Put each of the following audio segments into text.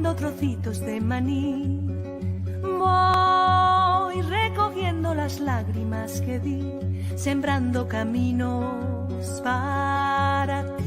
recogiendo trocitos de maní. Voy recogiendo las lágrimas que di, sembrando caminos para ti.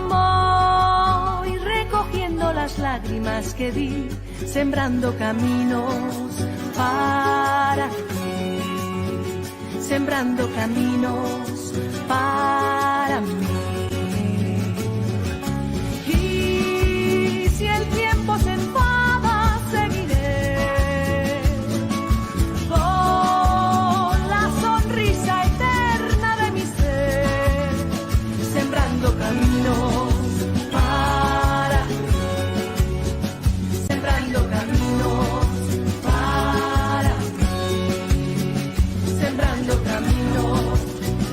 Voy recogiendo las lágrimas que di, sembrando caminos para ti, sembrando caminos para mí. Y si el tiempo se enfada, seguiré con la sonrisa eterna de mi ser, sembrando caminos para ti, sembrando caminos para ti, sembrando caminos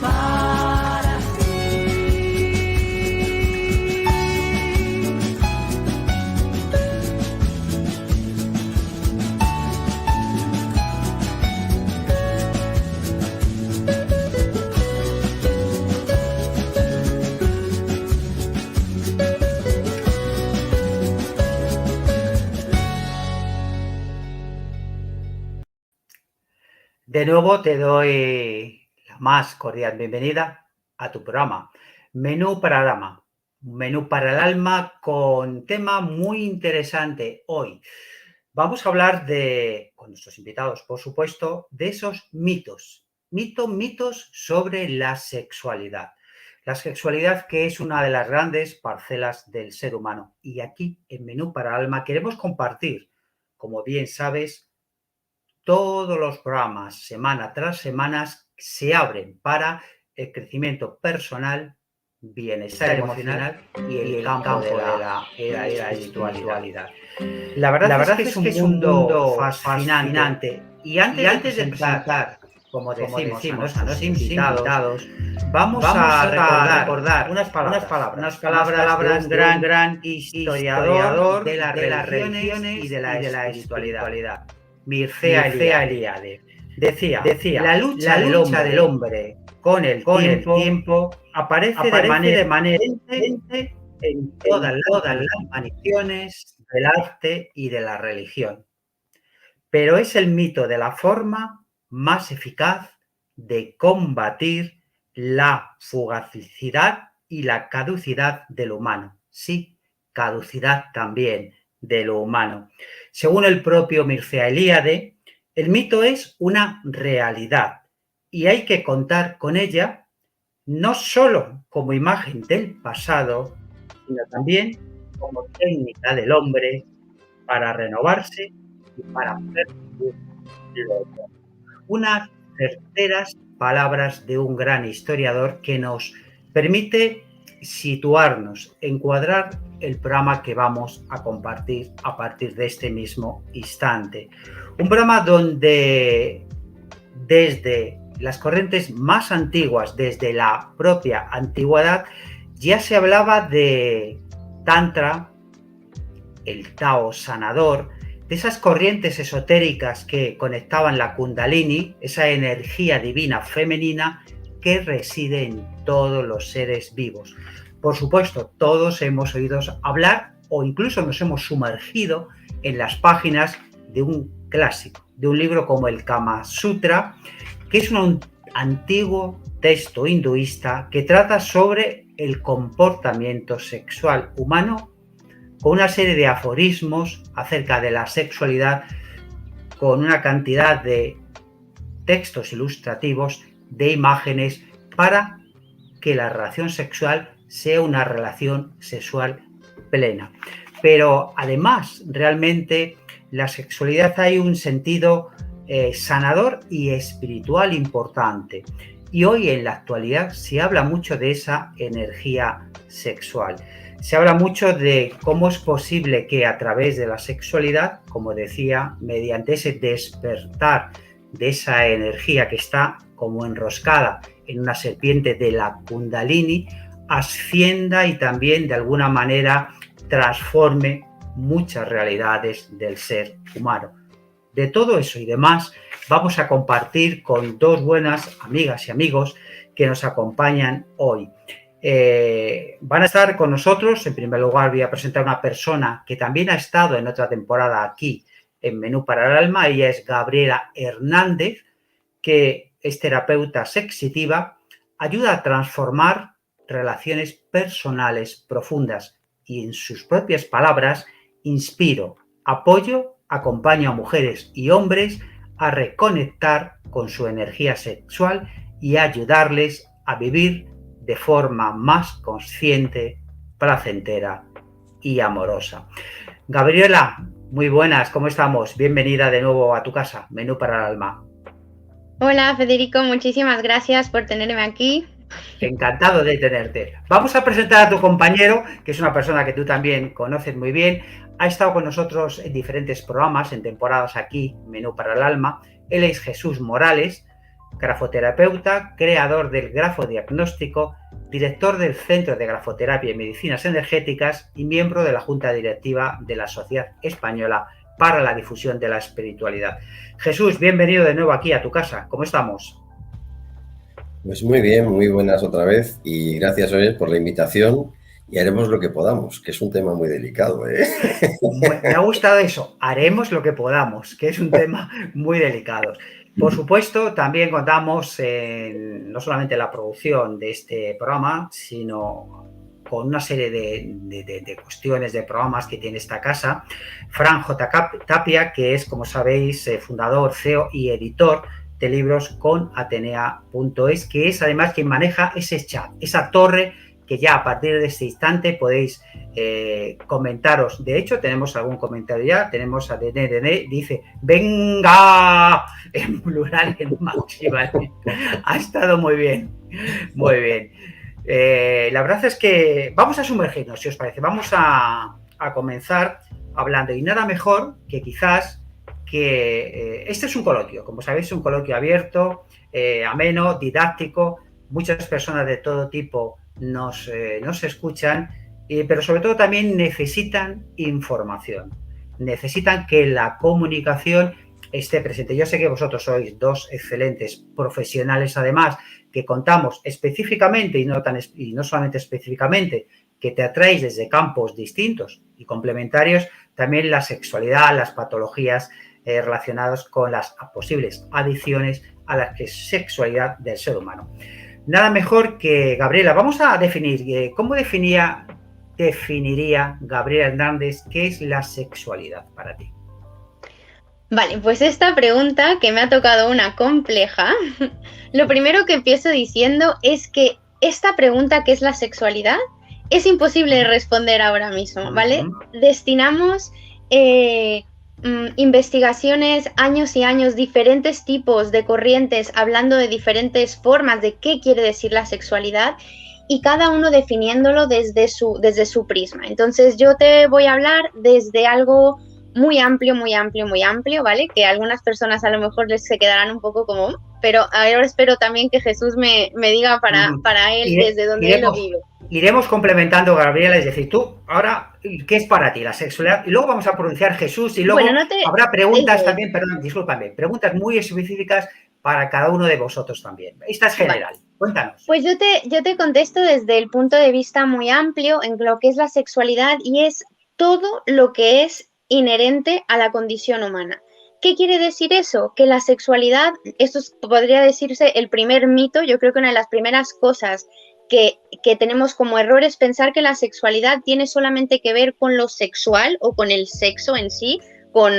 para ti. De nuevo te doy la más cordial bienvenida a tu programa Menú para el Alma, un menú para el alma con tema muy interesante hoy. Vamos a hablar con nuestros invitados, por supuesto, de esos mitos sobre la sexualidad. La sexualidad, que es una de las grandes parcelas del ser humano. Y aquí, en Menú para el Alma, queremos compartir, como bien sabes, todos los programas, semana tras semana, se abren para el crecimiento personal, bienestar emocional y el campo de la espiritualidad. La verdad es que es un mundo fascinante. Y antes de presentar, como decimos, a nuestros invitados, vamos a recordar unas palabras de un gran historiador de las religiones y de la espiritualidad. Mircea Eliade. Decía, la lucha del hombre con el tiempo aparece de manera evidente en todas las manifestaciones del arte y de la religión. Pero es el mito de la forma más eficaz de combatir la fugacidad y la caducidad del humano. Sí, caducidad también de lo humano. Según el propio Mircea Eliade, el mito es una realidad y hay que contar con ella no solo como imagen del pasado, sino también como técnica del hombre para renovarse y para percibir lo otro. Unas certeras palabras de un gran historiador que nos permite situarnos, encuadrar el programa que vamos a compartir a partir de este mismo instante. Un programa donde desde las corrientes más antiguas, desde la propia antigüedad, ya se hablaba de Tantra, el Tao sanador, de esas corrientes esotéricas que conectaban la Kundalini, esa energía divina femenina que reside en todos los seres vivos. Por supuesto, todos hemos oído hablar o incluso nos hemos sumergido en las páginas de un clásico, de un libro como el Kama Sutra, que es un antiguo texto hinduista que trata sobre el comportamiento sexual humano, con una serie de aforismos acerca de la sexualidad, con una cantidad de textos ilustrativos, de imágenes, para que la relación sexual sea una relación sexual plena. Pero además, realmente, la sexualidad hay un sentido sanador y espiritual importante. Y hoy en la actualidad se habla mucho de esa energía sexual. Se habla mucho de cómo es posible que a través de la sexualidad, como decía, mediante ese despertar de esa energía que está como enroscada en una serpiente de la Kundalini, ascienda y también de alguna manera transforme muchas realidades del ser humano. De todo eso y demás vamos a compartir con dos buenas amigas y amigos que nos acompañan hoy. Van a estar con nosotros. En primer lugar, voy a presentar a una persona que también ha estado en otra temporada aquí en Menú para el Alma. Ella es Gabriela Hernández, que es terapeuta sexitiva, ayuda a transformar relaciones personales profundas y, en sus propias palabras, inspiro, apoyo, acompaño a mujeres y hombres a reconectar con su energía sexual y a ayudarles a vivir de forma más consciente, placentera y amorosa. Gabriela, muy buenas, ¿cómo estamos? Bienvenida de nuevo a tu casa, Menú para el Alma. Hola Federico, muchísimas gracias por tenerme aquí. Encantado de tenerte. Vamos a presentar a tu compañero, que es una persona que tú también conoces muy bien. Ha estado con nosotros en diferentes programas, en temporadas aquí, Menú para el Alma. Él es Jesús Morales, grafoterapeuta, creador del grafodiagnóstico, director del Centro de Grafoterapia y Medicinas Energéticas y miembro de la Junta Directiva de la Sociedad Española para la Difusión de la Espiritualidad. Jesús, bienvenido de nuevo aquí a tu casa. ¿Cómo estamos? Pues muy bien, muy buenas otra vez y gracias, Oye, por la invitación y haremos lo que podamos, que es un tema muy delicado, ¿eh? Me ha gustado eso, haremos lo que podamos, que es un tema muy delicado. Por supuesto, también contamos no solamente la producción de este programa, sino con una serie de cuestiones, de programas que tiene esta casa. Fran J. Tapia, que es, como sabéis, fundador, CEO y editor de libros con Atenea.es, que es además quien maneja ese chat, esa torre que ya a partir de este instante podéis comentaros. De hecho, tenemos algún comentario ya. Tenemos a Dene, dice, venga, en plural, en máxima. Ha estado muy bien, muy bien. La verdad es que vamos a sumergirnos, si os parece. Vamos a comenzar hablando, y nada mejor que quizás que este es un coloquio, como sabéis, un coloquio abierto, ameno, didáctico. Muchas personas de todo tipo nos escuchan, pero sobre todo también necesitan información, necesitan que la comunicación esté presente. Yo sé que vosotros sois dos excelentes profesionales, además, que contamos específicamente y no solamente específicamente, que te atraéis desde campos distintos y complementarios, también la sexualidad, las patologías relacionadas con las posibles adicciones a la sexualidad del ser humano. Nada mejor que Gabriela. Vamos a definir, ¿cómo definiría Gabriela Hernández qué es la sexualidad para ti? Vale, pues esta pregunta, que me ha tocado una compleja, lo primero que empiezo diciendo es que esta pregunta, ¿qué es la sexualidad?, es imposible de responder ahora mismo, ¿vale? Destinamos investigaciones, años y años, diferentes tipos de corrientes hablando de diferentes formas de qué quiere decir la sexualidad y cada uno definiéndolo desde su prisma. Entonces yo te voy a hablar desde algo muy amplio, muy amplio, muy amplio, ¿vale? Que a algunas personas a lo mejor les se quedarán un poco como, pero ahora espero también que Jesús me diga para él desde donde él lo vive. Iremos complementando, Gabriela, es decir, tú ahora, ¿qué es para ti la sexualidad? Y luego vamos a pronunciar Jesús y luego habrá preguntas también, perdón, discúlpame, preguntas muy específicas para cada uno de vosotros también. Esta es general, cuéntanos. Pues yo te contesto desde el punto de vista muy amplio en lo que es la sexualidad y es todo lo que es inherente a la condición humana. ¿Qué quiere decir eso? Que la sexualidad, esto podría decirse el primer mito, yo creo que una de las primeras cosas que tenemos como error es pensar que la sexualidad tiene solamente que ver con lo sexual o con el sexo en sí, con,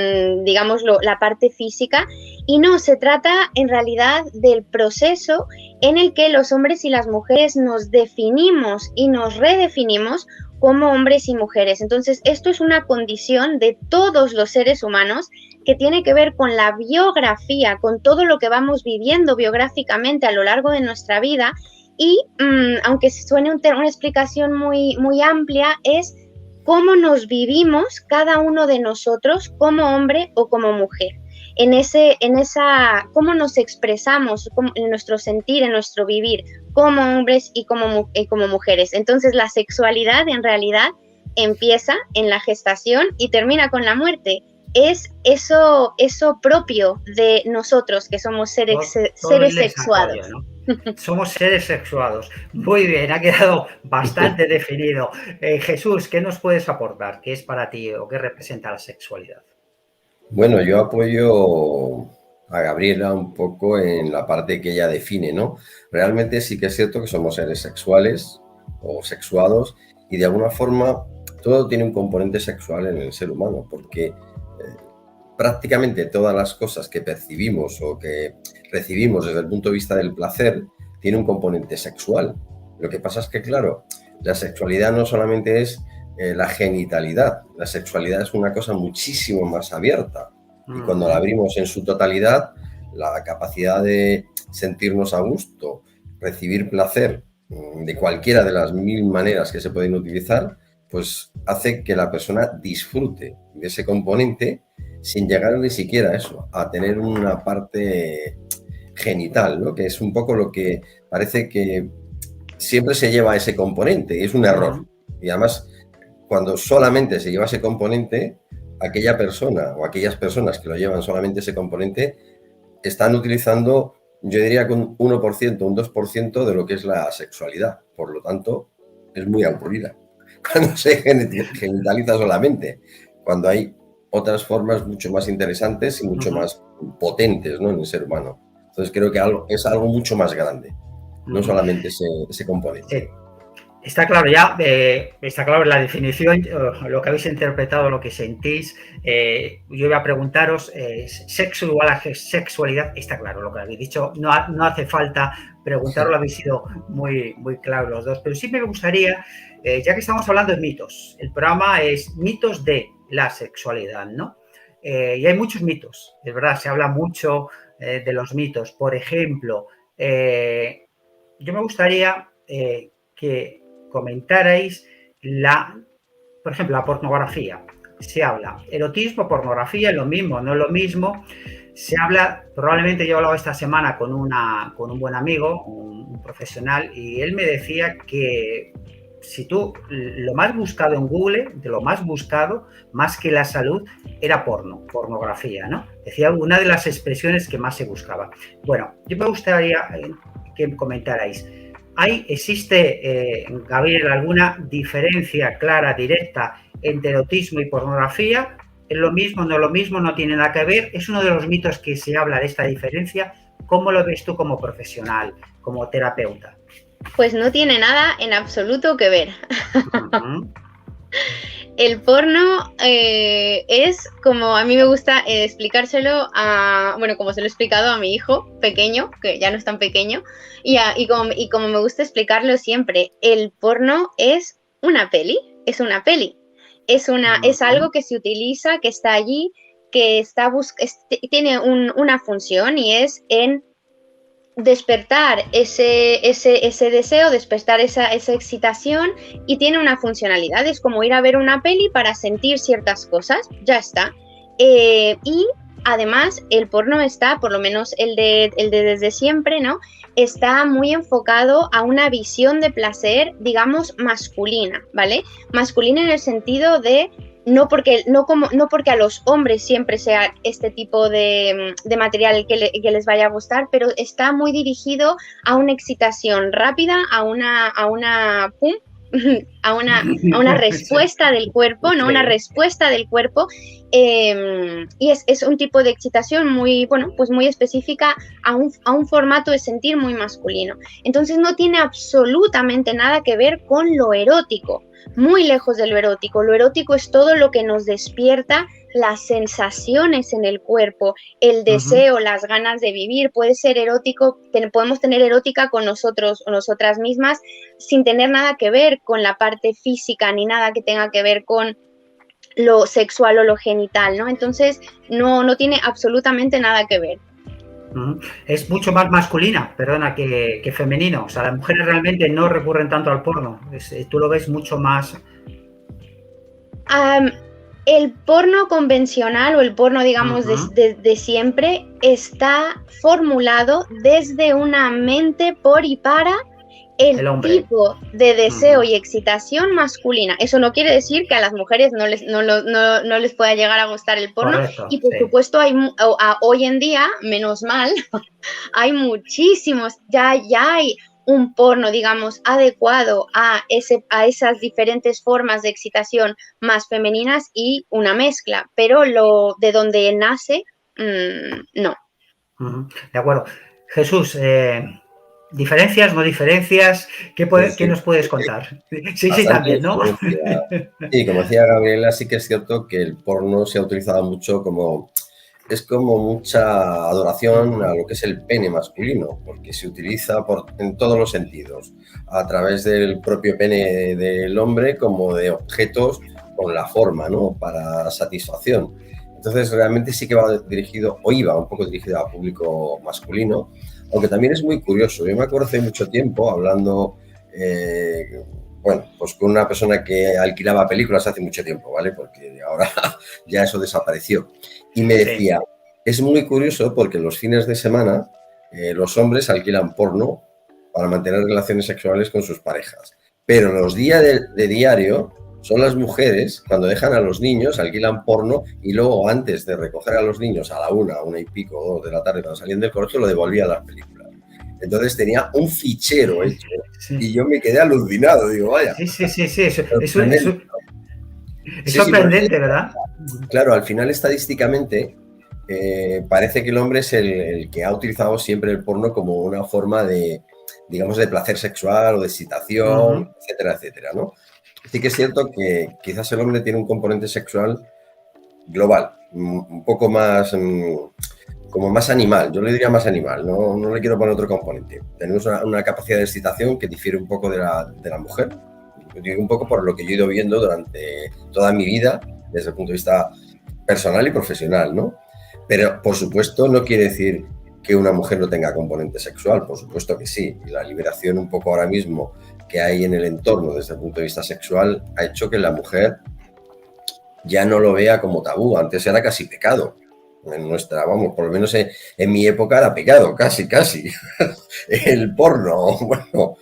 digamos, la parte física, y no, se trata en realidad del proceso en el que los hombres y las mujeres nos definimos y nos redefinimos como hombres y mujeres. Entonces, esto es una condición de todos los seres humanos que tiene que ver con la biografía, con todo lo que vamos viviendo biográficamente a lo largo de nuestra vida y, aunque suene una explicación muy, muy amplia, es cómo nos vivimos cada uno de nosotros como hombre o como mujer. Cómo nos expresamos en nuestro sentir, en nuestro vivir, como hombres y como mujeres. Entonces, la sexualidad en realidad empieza en la gestación y termina con la muerte. Es eso propio de nosotros, que somos seres sexuados. ¿No? Somos seres sexuados. Muy bien, ha quedado bastante definido. Jesús, ¿qué nos puedes aportar? ¿Qué es para ti o qué representa la sexualidad? Bueno, yo apoyo a Gabriela un poco en la parte que ella define, ¿no? Realmente sí que es cierto que somos seres sexuales o sexuados y de alguna forma todo tiene un componente sexual en el ser humano, porque prácticamente todas las cosas que percibimos o que recibimos desde el punto de vista del placer tiene un componente sexual. Lo que pasa es que, claro, la sexualidad no solamente es la genitalidad, la sexualidad es una cosa muchísimo más abierta y cuando la abrimos en su totalidad, la capacidad de sentirnos a gusto, recibir placer de cualquiera de las 1000 maneras que se pueden utilizar, pues hace que la persona disfrute de ese componente sin llegar ni siquiera a eso, a tener una parte genital, ¿no? Que es un poco lo que parece que siempre se lleva ese componente y es un error. Y además, cuando solamente se lleva ese componente, aquella persona o aquellas personas que lo llevan solamente ese componente están utilizando, yo diría que un 1%, un 2% de lo que es la sexualidad. Por lo tanto, es muy aburrida cuando se genitaliza solamente, cuando hay otras formas mucho más interesantes y mucho más potentes, ¿no?, en el ser humano. Entonces creo que es algo mucho más grande, no solamente ese componente. Sí. Está claro ya, está claro la definición, lo que habéis interpretado, lo que sentís. Yo iba a preguntaros, sexo igual a sexualidad, está claro lo que habéis dicho, no hace falta preguntarlo, habéis sido muy, muy claros los dos, pero sí me gustaría, ya que estamos hablando de mitos, el programa es mitos de la sexualidad, ¿no? Y hay muchos mitos, es verdad, se habla mucho de los mitos. Por ejemplo, yo me gustaría que comentarais por ejemplo, la pornografía. Se habla erotismo, pornografía, es lo mismo, no es lo mismo. Se habla, probablemente yo he hablado esta semana con un buen amigo, un profesional, y él me decía que si tú, lo más buscado en Google, de lo más buscado, más que la salud, era pornografía, ¿no? Decía una de las expresiones que más se buscaba. Bueno, yo me gustaría que comentarais. ¿Existe, Gabriel, alguna diferencia clara, directa entre erotismo y pornografía? ¿Es lo mismo, no es lo mismo, no tiene nada que ver? Es uno de los mitos que se habla de esta diferencia. ¿Cómo lo ves tú como profesional, como terapeuta? Pues no tiene nada en absoluto que ver. El porno es como a mí me gusta explicárselo como se lo he explicado a mi hijo pequeño, que ya no es tan pequeño, y como me gusta explicarlo siempre, el porno es una peli, es algo que se utiliza, que está allí, que tiene una función y es en despertar ese deseo, despertar esa excitación, y tiene una funcionalidad, es como ir a ver una peli para sentir ciertas cosas, ya está. Y además el porno está, por lo menos el de desde siempre, ¿no? Está muy enfocado a una visión de placer, digamos, masculina, ¿vale? Masculina en el sentido de no porque a los hombres siempre sea este tipo de material que les vaya a gustar, pero está muy dirigido a una excitación rápida, a una pum, a una respuesta del cuerpo, ¿no? Una respuesta del cuerpo, y es un tipo de excitación muy, bueno, pues muy específica a un formato de sentir muy masculino. Entonces no tiene absolutamente nada que ver con lo erótico, muy lejos de lo erótico. Lo erótico es todo lo que nos despierta las sensaciones en el cuerpo, el deseo, las ganas de vivir. Puede ser erótico, podemos tener erótica con nosotros o nosotras mismas sin tener nada que ver con la parte física ni nada que tenga que ver con lo sexual o lo genital, ¿no? Entonces no tiene absolutamente nada que ver. Es mucho más masculina, perdona, que femenino. O sea, las mujeres realmente no recurren tanto al porno. Tú lo ves mucho más. El porno convencional o el porno, digamos, de siempre está formulado desde una mente por y para el tipo de deseo y excitación masculina. Eso no quiere decir que a las mujeres no les pueda llegar a gustar el porno. Correcto, y por supuesto hoy en día, menos mal, hay muchísimos, ya hay un porno, digamos, adecuado a esas diferentes formas de excitación más femeninas y una mezcla, pero de donde nace, no. De acuerdo. Jesús, ¿diferencias, no diferencias? ¿Qué nos puedes contar? Sí, también, ¿no? Sí, como decía Gabriela, sí que es cierto que el porno se ha utilizado mucho como mucha adoración a lo que es el pene masculino, porque se utiliza en todos los sentidos, a través del propio pene del hombre como de objetos con la forma, ¿no? Para satisfacción. Entonces realmente sí que iba un poco dirigido a público masculino, aunque también es muy curioso. Yo me acuerdo hace mucho tiempo hablando, pues con una persona que alquilaba películas hace mucho tiempo, ¿vale? Porque ahora ya eso desapareció. Y me decía, es muy curioso porque los fines de semana los hombres alquilan porno para mantener relaciones sexuales con sus parejas. Pero los días de diario son las mujeres, cuando dejan a los niños, alquilan porno y luego antes de recoger a los niños a la 1 y pico, 2 de la tarde, cuando salían del colegio, lo devolvían a las películas. Entonces tenía un fichero hecho y yo me quedé alucinado. Digo, vaya. Sí. Es sorprendente, ¿verdad? Claro, al final estadísticamente parece que el hombre es el que ha utilizado siempre el porno como una forma de, digamos, de placer sexual o de excitación, etcétera, etcétera, ¿no? Sí que es cierto que quizás el hombre tiene un componente sexual global, un poco más, como más animal. Yo le diría más animal, no le quiero poner otro componente. Tenemos una capacidad de excitación que difiere un poco de la mujer. Digo un poco por lo que yo he ido viendo durante toda mi vida, desde el punto de vista personal y profesional, ¿no? Pero, por supuesto, no quiere decir que una mujer no tenga componente sexual, por supuesto que sí. Y la liberación un poco ahora mismo que hay en el entorno desde el punto de vista sexual ha hecho que la mujer ya no lo vea como tabú. Antes era casi pecado. Por lo menos en mi época era pecado, casi. El porno, bueno.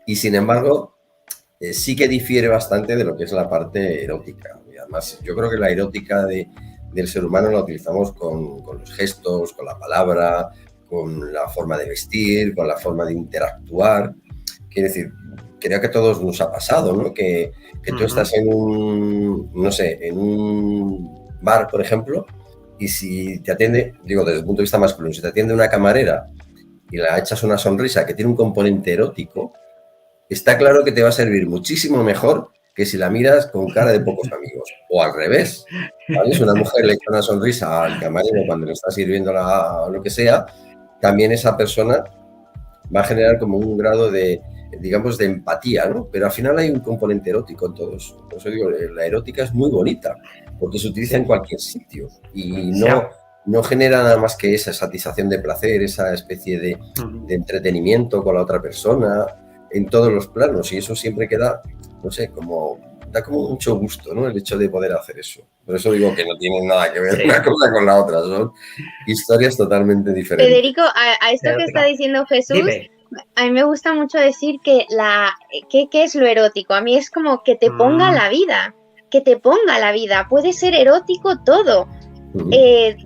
Y sin embargo, sí que difiere bastante de lo que es la parte erótica. Y además, yo creo que la erótica del ser humano la utilizamos con los gestos, con la palabra, con la forma de vestir, con la forma de interactuar. Quiero decir, creo que a todos nos ha pasado, ¿no? Que tú estás en un bar, por ejemplo, y si te atiende, digo, desde el punto de vista masculino, si te atiende una camarera y le echas una sonrisa que tiene un componente erótico, está claro que te va a servir muchísimo mejor que si la miras con cara de pocos amigos. O al revés, ¿vale? Si una mujer le echa una sonrisa al camarero cuando le está sirviendo lo que sea, también esa persona va a generar como un grado de, digamos, de empatía, ¿no? Pero al final hay un componente erótico en todo eso. Por eso digo, la erótica es muy bonita. porque se utiliza en cualquier sitio y Sí. no genera nada más que esa satisfacción de placer, esa especie de entretenimiento con la otra persona en todos los planos, y eso siempre queda, no sé, da como mucho gusto, ¿no? El hecho de poder hacer eso. Por eso digo que no tiene nada que ver Sí. una cosa con la otra, son historias totalmente diferentes. Federico, a esto que está diciendo Jesús, Dime. a mí me gusta mucho decir que ¿qué es lo erótico? A mí es como que te ponga la vida, que te ponga la vida. Puede ser erótico todo.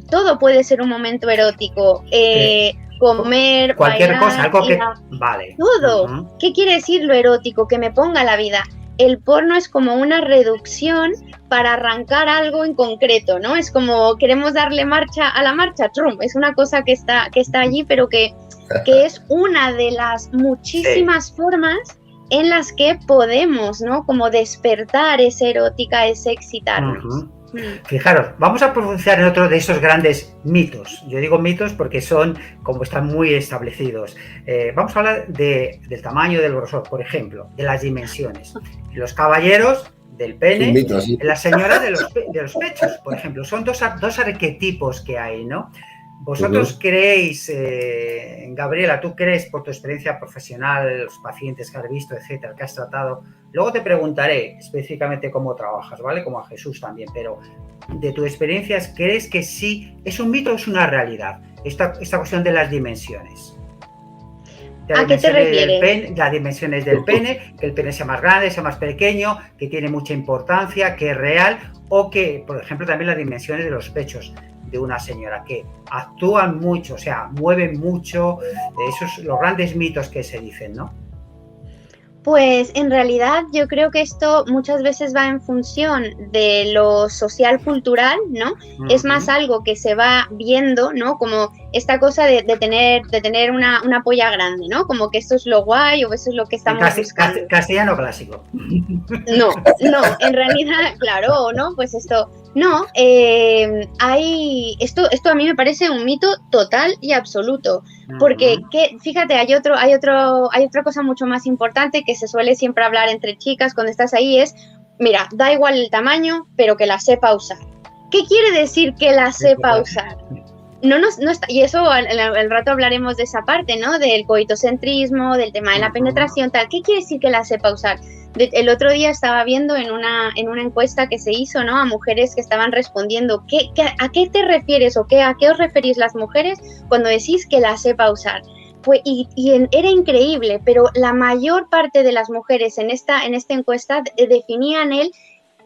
Todo puede ser un momento erótico. Comer, cualquier bailar, cosa, algo que... Vale. todo. ¿Qué quiere decir lo erótico? Que me ponga la vida. El porno es como una reducción para arrancar algo en concreto, ¿no? Es como queremos darle marcha a la marcha, trum. Es una cosa que está allí, pero que es una de las muchísimas formas en las que podemos, ¿no? Como despertar esa erótica, ese excitarnos. Fijaros, vamos a profundizar en otro de esos grandes mitos. Yo digo mitos porque son, como están muy establecidos. Vamos a hablar del tamaño del grosor, por ejemplo, de las dimensiones. Los caballeros, del pene, mito, sí. las señoras de los pechos, por ejemplo. Son dos arquetipos que hay, ¿no? ¿Vosotros creéis, Gabriela, tú crees por tu experiencia profesional, los pacientes que has visto, etcétera, que has tratado? Luego te preguntaré específicamente cómo trabajas, ¿vale? Como a Jesús también, pero de tu experiencia, ¿crees que sí es un mito o es una realidad? Esta cuestión de las dimensiones. ¿A qué te refieres? Las dimensiones del pene, que el pene sea más grande, sea más pequeño, que tiene mucha importancia, que es real, o que, por ejemplo, también las dimensiones de los pechos de una señora, que actúan mucho, o sea, mueven mucho, esos los grandes mitos que se dicen, ¿no? Pues en realidad yo creo que esto muchas veces va en función de lo social cultural, ¿no? Es más algo que se va viendo, ¿no? Como esta cosa de tener una polla grande, ¿no? Como que esto es lo guay o eso es lo que estamos buscando. Castellano clásico. No, en realidad, claro, ¿no? Pues esto, no, esto a mí me parece un mito total y absoluto, porque fíjate, hay otra cosa mucho más importante que se suele siempre hablar entre chicas cuando estás ahí, es, mira, da igual el tamaño, pero que la sepa usar. ¿Qué quiere decir que la sepa usar? No está, y eso al rato hablaremos de esa parte, ¿no? Del coitocentrismo, del tema de la penetración, tal. ¿Qué quiere decir que la sepa usar? El otro día estaba viendo en una encuesta que se hizo, ¿no? A mujeres que estaban respondiendo, ¿a qué te refieres o a qué os referís las mujeres cuando decís que la sepa usar? Pues, era increíble, pero la mayor parte de las mujeres en esta encuesta definían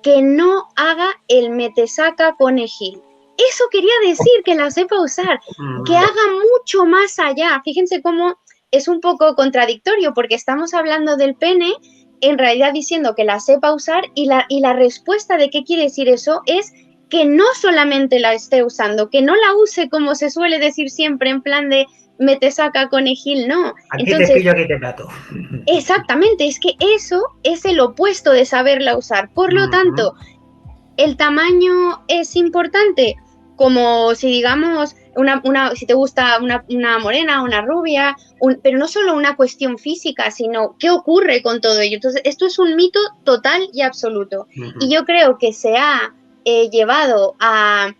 que no haga el metesaca conejil. Eso quería decir que la sepa usar, que haga mucho más allá. Fíjense cómo es un poco contradictorio, porque estamos hablando del pene, en realidad diciendo que la sepa usar, y la respuesta de qué quiere decir eso es que no solamente la esté usando, que no la use como se suele decir siempre, en plan de metesaca conejil, no. Aquí entonces, te pillo, aquí te plato. Exactamente, es que eso es el opuesto de saberla usar. Por lo tanto, ¿el tamaño es importante? Como si digamos, si te gusta una morena, una rubia, pero no solo una cuestión física, sino qué ocurre con todo ello. Entonces, esto es un mito total y absoluto. Y yo creo que se ha llevado a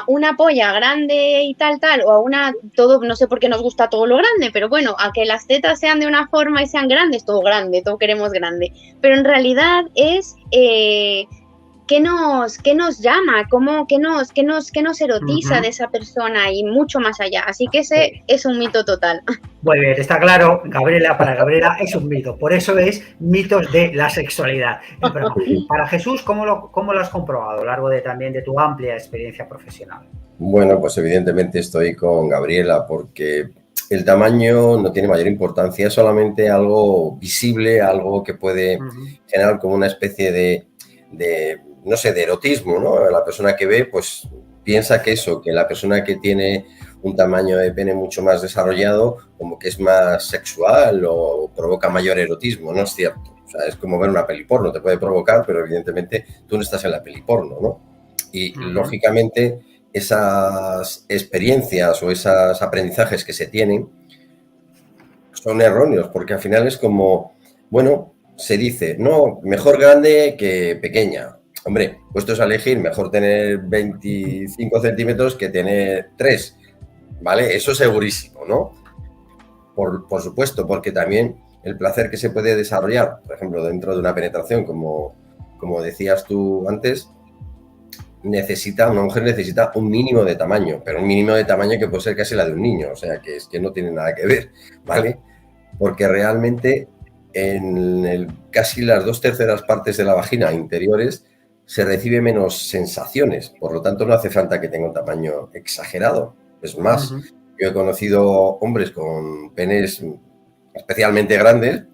una polla grande y tal, o a todo, no sé por qué nos gusta todo lo grande, pero bueno, a que las tetas sean de una forma y sean grandes, todo grande, todo queremos grande. Pero en realidad es... ¿Qué nos llama? ¿Qué nos erotiza de esa persona? Y mucho más allá. Así que ese es un mito total. Muy bien, está claro, Gabriela, para Gabriela es un mito. Por eso es mitos de la sexualidad. Pero para Jesús, ¿cómo lo has comprobado a lo largo también de tu amplia experiencia profesional? Bueno, pues evidentemente estoy con Gabriela, porque el tamaño no tiene mayor importancia, es solamente algo visible, algo que puede generar como una especie de no sé, de erotismo, ¿no? La persona que ve, pues piensa que la persona que tiene un tamaño de pene mucho más desarrollado, como que es más sexual o provoca mayor erotismo. No es cierto. O sea, es como ver una peli porno, te puede provocar, pero evidentemente tú no estás en la peli porno, ¿no? Y lógicamente esas experiencias o esos aprendizajes que se tienen son erróneos, porque al final es como, bueno, se dice, no, mejor grande que pequeña. hombre, puestos a elegir, mejor tener 25 centímetros que tener 3, ¿vale? Eso segurísimo, ¿no? Por supuesto, porque también el placer que se puede desarrollar, por ejemplo, dentro de una penetración, como decías tú antes, una mujer necesita un mínimo de tamaño, pero un mínimo de tamaño que puede ser casi la de un niño, o sea, que es que no tiene nada que ver, ¿vale? Porque realmente en casi las 2/3 partes de la vagina interiores se recibe menos sensaciones, por lo tanto no hace falta que tenga un tamaño exagerado. Es más, yo he conocido hombres con penes especialmente grandes,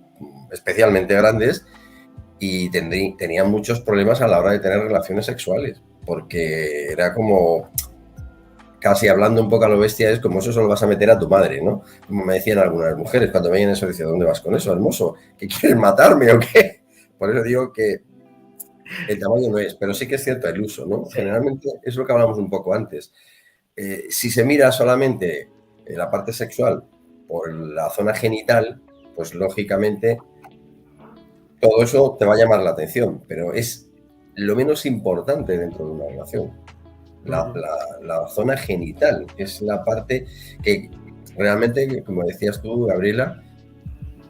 y tenían muchos problemas a la hora de tener relaciones sexuales, porque era como, casi hablando un poco a lo bestia, es como eso solo vas a meter a tu madre, ¿no? Como me decían algunas mujeres cuando veían eso, decían, ¿dónde vas con eso, hermoso? ¿Qué quieres matarme o qué? Por eso digo que el tamaño no es, pero sí que es cierto el uso, ¿no? Sí. Generalmente es lo que hablamos un poco antes. Si se mira solamente la parte sexual por la zona genital, pues lógicamente todo eso te va a llamar la atención, pero es lo menos importante dentro de una relación. La zona genital es la parte que realmente, como decías tú, Gabriela,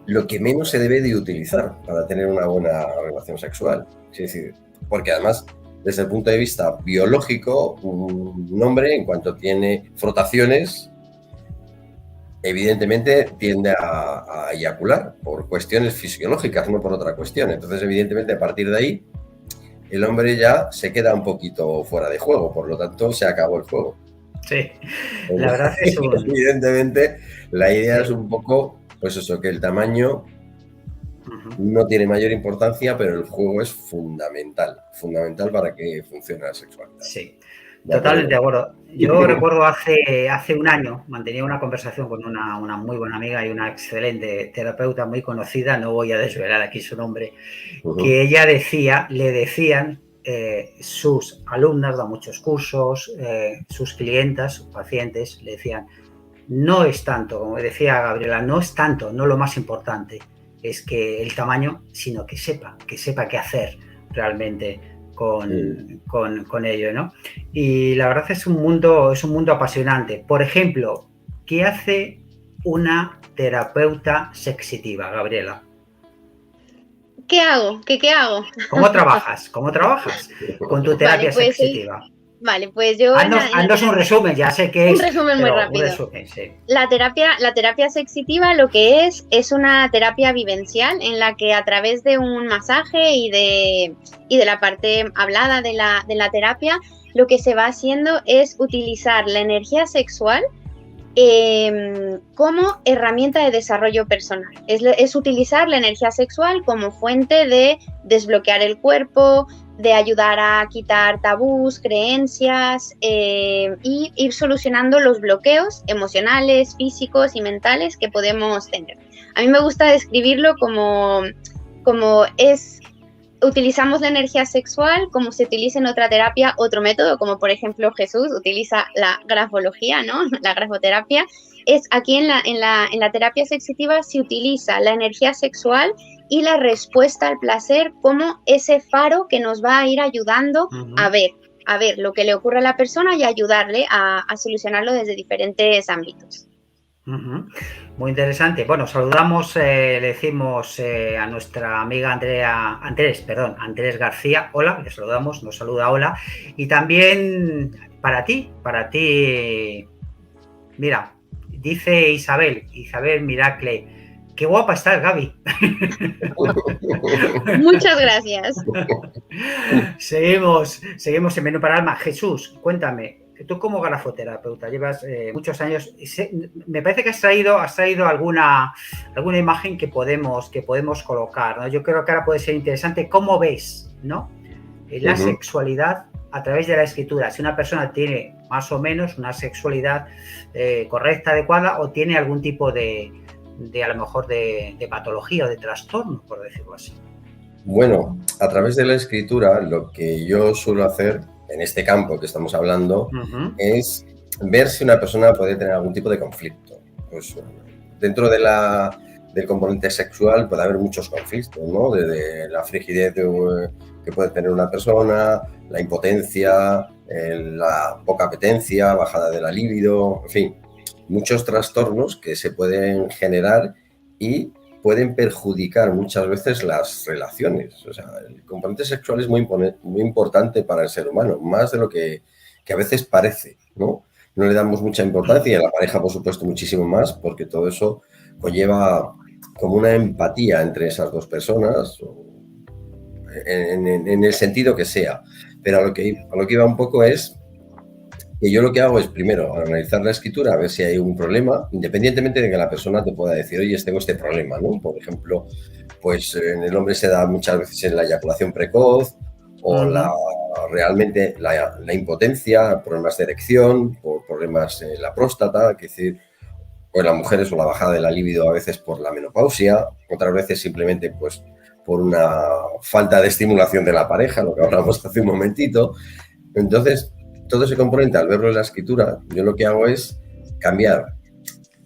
lo que menos se debe de utilizar para tener una buena relación sexual. Es decir, porque además, desde el punto de vista biológico, un hombre, en cuanto tiene frotaciones, evidentemente tiende a eyacular por cuestiones fisiológicas, no por otra cuestión. Entonces, evidentemente, a partir de ahí, el hombre ya se queda un poquito fuera de juego, por lo tanto, se acabó el juego. Sí, la verdad es Evidentemente, la idea es un poco, pues eso, que el tamaño no tiene mayor importancia, pero el juego es fundamental para que funcione la sexualidad. Sí. Totalmente de acuerdo. Yo recuerdo hace un año mantenía una conversación con una muy buena amiga y una excelente terapeuta muy conocida, no voy a desvelar aquí su nombre, que ella le decían sus alumnas, da muchos cursos, sus clientas, sus pacientes, le decían, no es tanto, como decía Gabriela, no es tanto, no lo más importante, es que el tamaño, sino que sepa qué hacer realmente con ello, ¿no? Y la verdad es un mundo apasionante. Por ejemplo, ¿qué hace una terapeuta sexitiva, Gabriela? ¿Qué hago? ¿Qué hago? ¿Cómo trabajas? Con tu terapia sexitiva? Vale, pues yo... Haznos un resumen, ya sé que es... Un resumen muy rápido. Un resumen, sí. La terapia sexitiva lo que es una terapia vivencial en la que a través de un masaje y de la parte hablada de la terapia, lo que se va haciendo es utilizar la energía sexual como herramienta de desarrollo personal. Es utilizar la energía sexual como fuente de desbloquear el cuerpo, de ayudar a quitar tabús, creencias y ir solucionando los bloqueos emocionales, físicos y mentales que podemos tener. A mí me gusta describirlo como utilizamos la energía sexual como se utiliza en otra terapia, otro método, como por ejemplo Jesús utiliza la grafología, ¿no? La grafoterapia. Aquí en la terapia sexitiva se utiliza la energía sexual y la respuesta al placer como ese faro que nos va a ir ayudando a ver lo que le ocurre a la persona y ayudarle a solucionarlo desde diferentes ámbitos. Muy interesante. Bueno, saludamos, le decimos a nuestra amiga Andrés García. Hola, le saludamos, nos saluda, hola. Y también para ti, mira, dice Isabel Miracle, qué guapa estás, Gaby. Muchas gracias. Seguimos en Menú para Alma. Jesús, cuéntame, tú como grafoterapeuta llevas muchos años, me parece que has traído alguna imagen que podemos colocar, ¿no? Yo creo que ahora puede ser interesante cómo ves, ¿no? La sexualidad a través de la escritura. Si una persona tiene más o menos una sexualidad correcta, adecuada, o tiene algún tipo de a lo mejor de patología o de trastorno, por decirlo así. Bueno, a través de la escritura lo que yo suelo hacer en este campo que estamos hablando es ver si una persona puede tener algún tipo de conflicto. Pues, dentro de del componente sexual puede haber muchos conflictos, ¿no? Desde la frigidez que puede tener una persona, la impotencia, la poca apetencia, bajada de la libido, en fin, muchos trastornos que se pueden generar y pueden perjudicar muchas veces las relaciones. O sea, el componente sexual es muy importante para el ser humano, más de lo que a veces parece, ¿no? No le damos mucha importancia y a la pareja, por supuesto, muchísimo más, porque todo eso conlleva como una empatía entre esas dos personas, en el sentido que sea. Pero a lo que iba un poco es que yo lo que hago es, primero, analizar la escritura, a ver si hay un problema, independientemente de que la persona te pueda decir, oye, tengo este problema, ¿no? Por ejemplo, pues en el hombre se da muchas veces en la eyaculación precoz o realmente la impotencia, problemas de erección, o problemas en la próstata, es decir, o en las mujeres o la bajada de la libido a veces por la menopausia, otras veces simplemente pues por una falta de estimulación de la pareja, lo que hablamos hace un momentito. Entonces, todo ese componente, al verlo en la escritura, yo lo que hago es cambiar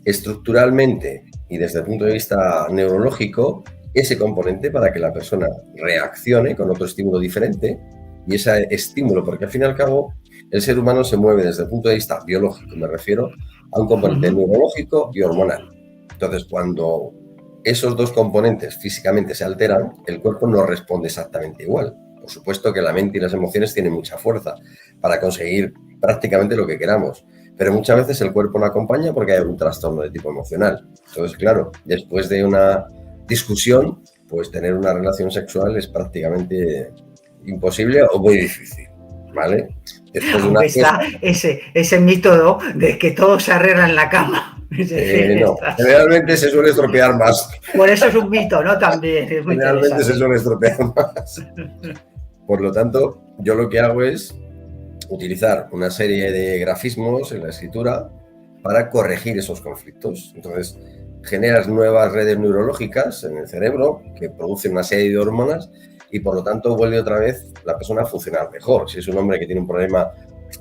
estructuralmente y desde el punto de vista neurológico ese componente para que la persona reaccione con otro estímulo diferente y ese estímulo, porque al fin y al cabo el ser humano se mueve desde el punto de vista biológico, me refiero a un componente neurológico y hormonal. Entonces, cuando esos dos componentes físicamente se alteran, el cuerpo no responde exactamente igual. Por supuesto que la mente y las emociones tienen mucha fuerza para conseguir prácticamente lo que queramos, pero muchas veces el cuerpo no acompaña porque hay algún trastorno de tipo emocional. Entonces, claro, después de una discusión, pues tener una relación sexual es prácticamente imposible o muy difícil, ¿vale? Después de una está ese mito, ¿no?, de que todo se arregla en la cama. No, generalmente se suele estropear más. Por eso es un mito, ¿no? También es muy generalmente se suele estropear más. Por lo tanto, yo lo que hago es utilizar una serie de grafismos en la escritura para corregir esos conflictos. Entonces, generas nuevas redes neurológicas en el cerebro que producen una serie de hormonas y, por lo tanto, vuelve otra vez la persona a funcionar mejor. Si es un hombre que tiene un problema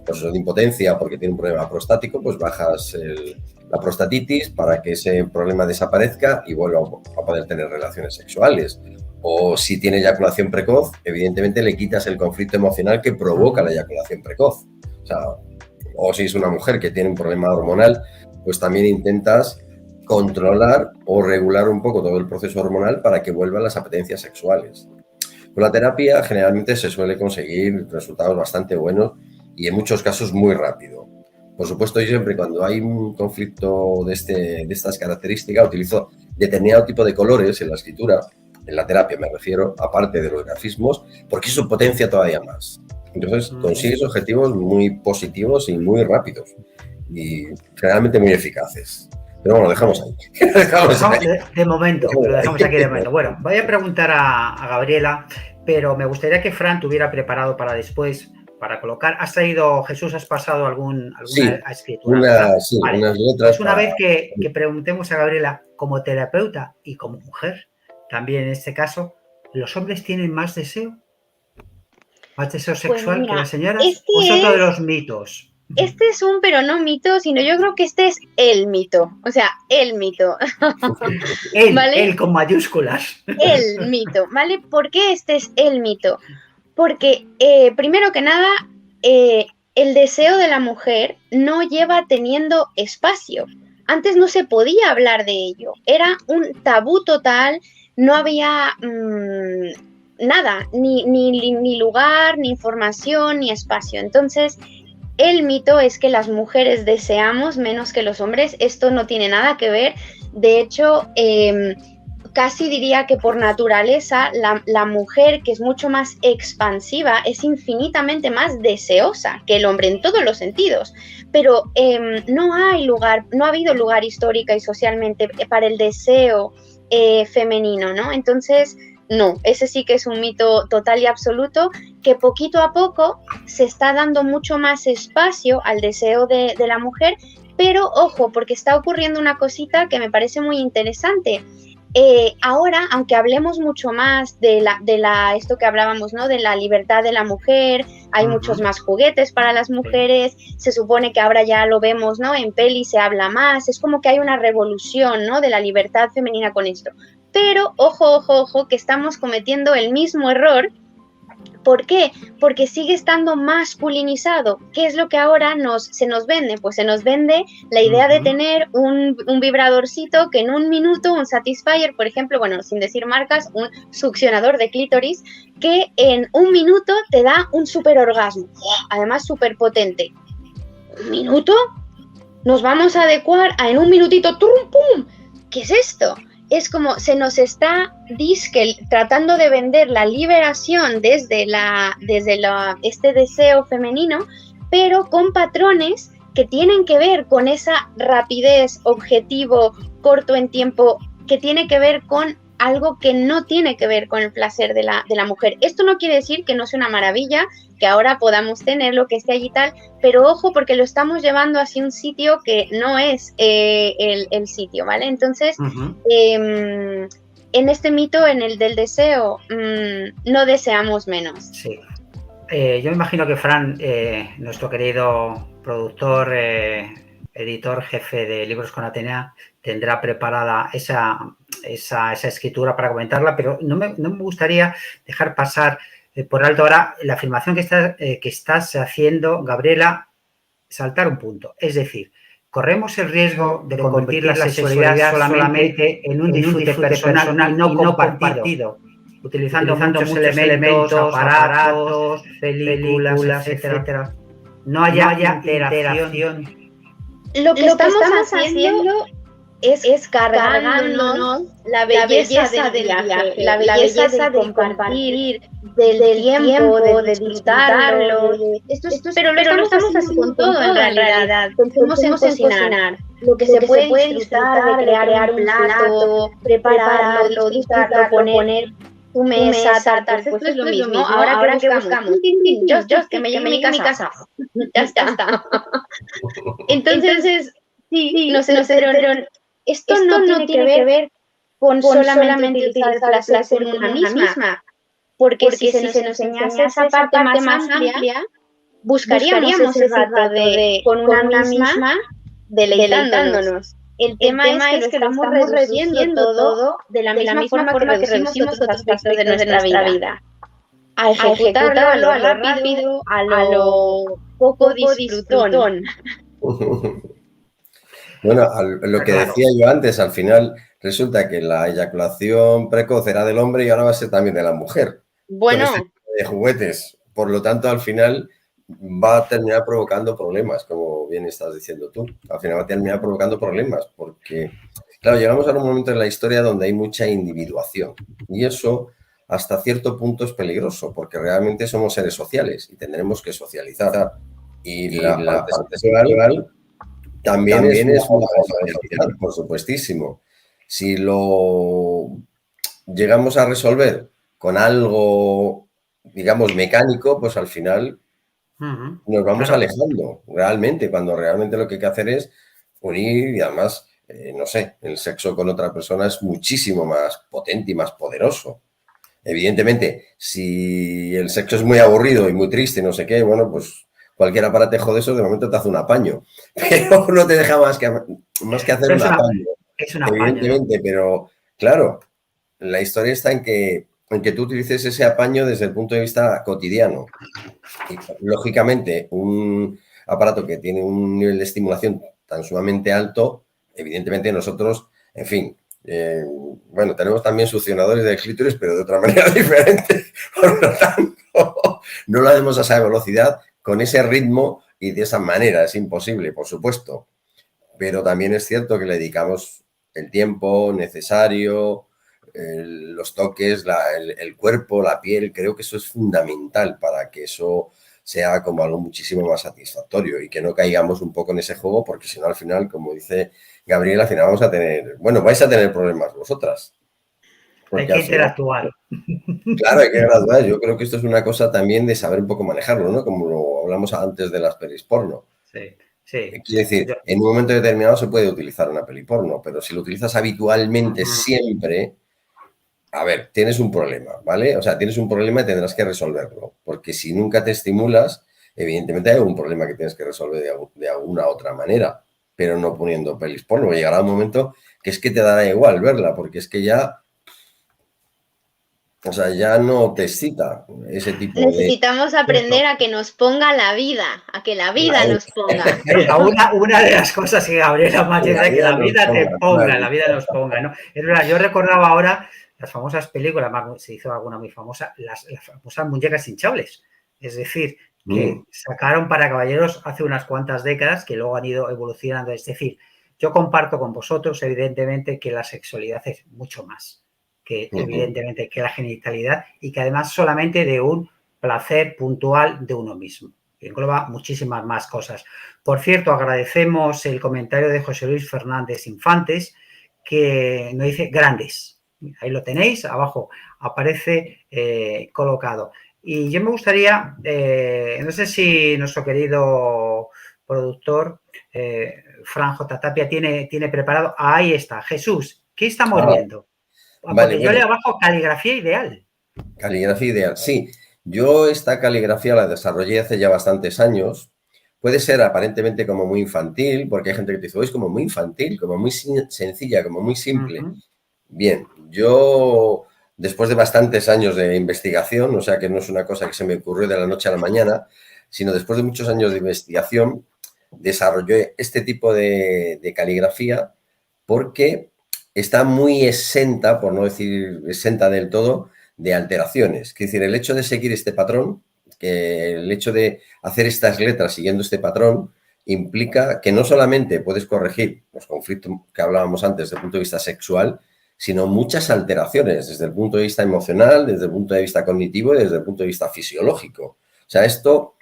pues, de impotencia porque tiene un problema prostático, pues bajas la prostatitis para que ese problema desaparezca y vuelva a poder tener relaciones sexuales. O si tiene eyaculación precoz, evidentemente le quitas el conflicto emocional que provoca la eyaculación precoz. O si es una mujer que tiene un problema hormonal, pues también intentas controlar o regular un poco todo el proceso hormonal para que vuelvan las apetencias sexuales. Con la terapia generalmente se suele conseguir resultados bastante buenos y en muchos casos muy rápido. Por supuesto, yo siempre cuando hay un conflicto de estas características utilizo determinado tipo de colores en la escritura, en la terapia me refiero, aparte de los grafismos, porque eso potencia todavía más. Entonces consigues objetivos muy positivos y muy rápidos y generalmente muy eficaces. Pero bueno, lo dejamos ahí. De momento, lo dejamos aquí de momento. Bueno, voy a preguntar a Gabriela, pero me gustaría que Fran tuviera preparado para después, para colocar. ¿Has traído, Jesús, has pasado alguna escritura? Vale. Unas letras. Pues una vez que preguntemos a Gabriela, como terapeuta y como mujer, también en este caso, ¿los hombres tienen más deseo? ¿Más deseo sexual pues mira, que las señoras? ¿O es otro de los mitos? Este es un, pero no mito, sino yo creo que este es el mito. O sea, el mito. ¿Vale? El con mayúsculas. El mito, ¿vale? ¿Por qué este es el mito? Porque, primero que nada, el deseo de la mujer no lleva teniendo espacio. Antes no se podía hablar de ello. Era un tabú total, no había nada, ni lugar, ni información, ni espacio. Entonces, el mito es que las mujeres deseamos menos que los hombres. Esto no tiene nada que ver. De hecho, casi diría que por naturaleza la mujer, que es mucho más expansiva, es infinitamente más deseosa que el hombre en todos los sentidos. Pero no ha habido lugar histórica y socialmente para el deseo femenino, ¿no? Entonces, no, ese sí que es un mito total y absoluto, que poquito a poco se está dando mucho más espacio al deseo de la mujer, pero ojo, porque está ocurriendo una cosita que me parece muy interesante. ahora, aunque hablemos mucho más de esto que hablábamos, ¿no? De la libertad de la mujer, hay muchos más juguetes para las mujeres, se supone que ahora ya lo vemos, ¿no? En peli se habla más, es como que hay una revolución, ¿no? De la libertad femenina con esto. Pero, ojo, que estamos cometiendo el mismo error. ¿Por qué? Porque sigue estando masculinizado. ¿Qué es lo que ahora se nos vende? Pues se nos vende la idea de tener un vibradorcito que en un minuto, un Satisfyer, por ejemplo, bueno, sin decir marcas, un succionador de clítoris, que en un minuto te da un súper orgasmo, además súper potente. ¿Un minuto? Nos vamos a adecuar a en un minutito, ¡tum, pum! ¿Qué es esto? Es como se nos está tratando de vender la liberación desde este deseo femenino, pero con patrones que tienen que ver con esa rapidez, objetivo, corto en tiempo, que tiene que ver con algo que no tiene que ver con el placer de la mujer. Esto no quiere decir que no sea una maravilla, que ahora podamos tener lo que esté allí y tal, pero ojo, porque lo estamos llevando hacia un sitio que no es el sitio, ¿vale? Entonces, en este mito, en el del deseo, no deseamos menos. Sí. Yo me imagino que Fran, nuestro querido productor, editor, jefe de Libros con Atenea, tendrá preparada esa escritura para comentarla, pero no me gustaría dejar pasar por alto ahora la afirmación que estás haciendo, Gabriela, saltar un punto. Es decir, corremos el riesgo de convertir la sexualidad solamente en un disfrute personal y no compartido, utilizando muchos elementos, aparatos, películas, etcétera. No haya interacción. Lo que estamos haciendo es cargándonos la belleza del viaje, la belleza de compartir, del tiempo, de disfrutarlo. Pero lo estamos haciendo con todo en realidad. Pensemos en cocinar. Lo que se puede disfrutar de crear un plato, prepararlo, disfrutarlo, poner tu mesa, tal, pues es lo mismo. Ahora que buscamos, yo que me lleve mi casa. Ya está. Entonces, sí, no sé, pero esto no tiene que ver con solamente utilizar el placer con una misma, porque si se nos enseñase esa parte más amplia, buscaríamos ese rato con una misma deleitándonos. El tema es que lo estamos reduciendo todo de la misma forma que reducimos otros aspectos de nuestra vida. A ejecutarlo a lo rápido, a lo poco disfrutón. Bueno, lo que decía yo antes, al final resulta que la eyaculación precoz era del hombre y ahora va a ser también de la mujer. Bueno, con este tipo de juguetes. Por lo tanto, al final va a terminar provocando problemas, como bien estás diciendo tú. Al final va a terminar provocando problemas porque, claro, llegamos a un momento en la historia donde hay mucha individuación y eso hasta cierto punto es peligroso porque realmente somos seres sociales y tendremos que socializar. Y la parte sexual también es una socializar, por supuestísimo. Si lo llegamos a resolver con algo, digamos, mecánico, pues al final nos vamos alejando realmente, cuando realmente lo que hay que hacer es unir y además, no sé, el sexo con otra persona es muchísimo más potente y más poderoso. Evidentemente, si el sexo es muy aburrido y muy triste y no sé qué, bueno, pues cualquier aparatejo de esos de momento te hace un apaño, pero no te deja más que hacer un apaño. Es un apaño, evidentemente, ¿no? Pero claro, la historia está en que tú utilices ese apaño desde el punto de vista cotidiano. Y, lógicamente, un aparato que tiene un nivel de estimulación tan sumamente alto, evidentemente nosotros, en fin, bueno, tenemos también succionadores de clítoris, pero de otra manera diferente. Por lo tanto, no lo hacemos a esa velocidad, con ese ritmo y de esa manera. Es imposible, por supuesto. Pero también es cierto que le dedicamos el tiempo necesario, los toques, el cuerpo, la piel. Creo que eso es fundamental para que eso sea como algo muchísimo más satisfactorio y que no caigamos un poco en ese juego, porque si no, al final, como dice Gabriela, al final vamos a tener, bueno, vais a tener problemas vosotras. Hay que interactuar. Claro, hay que graduar. Yo creo que esto es una cosa también de saber un poco manejarlo, ¿no? Como lo hablamos antes de las pelis porno. Sí. Sí. Quiere decir, Yo- en un momento determinado se puede utilizar una peli porno, pero si lo utilizas habitualmente Ujú. siempre, a ver, tienes un problema, ¿vale? O sea, tienes un problema y tendrás que resolverlo, porque si nunca te estimulas, evidentemente hay un problema que tienes que resolver de alguna otra manera, pero no poniendo pelis porno. Llegará un momento que es que te dará igual verla, porque es que ya, o sea, ya no te excita ese tipo de... Necesitamos aprender a que nos ponga la vida, a que la vida Eso. nos ponga. Una de las cosas que Gabriela más La dice, que vida la nos vida te ponga, ponga, claro. la vida nos ponga, ¿no? Es verdad, yo recordaba ahora las famosas películas, más se hizo alguna muy famosa, las famosas muñecas hinchables. Es decir, Mm, que sacaron para caballeros hace unas cuantas décadas que luego han ido evolucionando. Es decir, yo comparto con vosotros, evidentemente, que la sexualidad es mucho más que, mm, evidentemente, que la genitalidad y que además solamente de un placer puntual de uno mismo. Engloba muchísimas más cosas. Por cierto, agradecemos el comentario de José Luis Fernández Infantes, que nos dice grandes. Ahí lo tenéis, abajo aparece colocado. Y yo me gustaría, no sé si nuestro querido productor, Fran J. Tapia, tiene preparado. Ahí está, Jesús, ¿qué estamos Ah, viendo? vale, Porque yo bueno, leo abajo caligrafía ideal. caligrafía ideal. Sí, yo esta caligrafía la desarrollé hace ya bastantes años. Puede ser aparentemente como muy infantil, porque hay gente que te dice, "Oh, es como muy infantil, como muy sencilla, como muy Uh simple". -huh. Bien, yo después de bastantes años de investigación, o sea que no es una cosa que se me ocurrió de la noche a la mañana, sino después de muchos años de investigación, desarrollé este tipo de caligrafía porque está muy exenta, por no decir exenta del todo, de alteraciones. Es decir, el hecho de seguir este patrón, que el hecho de hacer estas letras siguiendo este patrón, implica que no solamente puedes corregir los conflictos que hablábamos antes desde el punto de vista sexual, sino muchas alteraciones desde el punto de vista emocional, desde el punto de vista cognitivo y desde el punto de vista fisiológico. O sea, esto,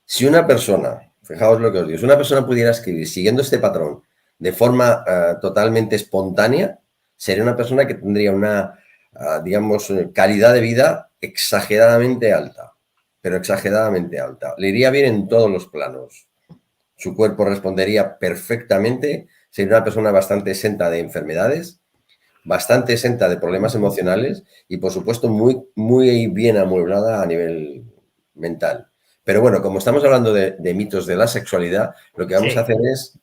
si una persona, fijaos lo que os digo, si una persona pudiera escribir siguiendo este patrón de forma totalmente espontánea, sería una persona que tendría una, digamos, calidad de vida exageradamente alta, pero exageradamente alta. Le iría bien en todos los planos. Su cuerpo respondería perfectamente, sería una persona bastante exenta de enfermedades, bastante exenta de problemas emocionales y, por supuesto, muy, muy bien amueblada a nivel mental. Pero bueno, como estamos hablando de mitos de la sexualidad, lo que vamos a Sí. hacer es,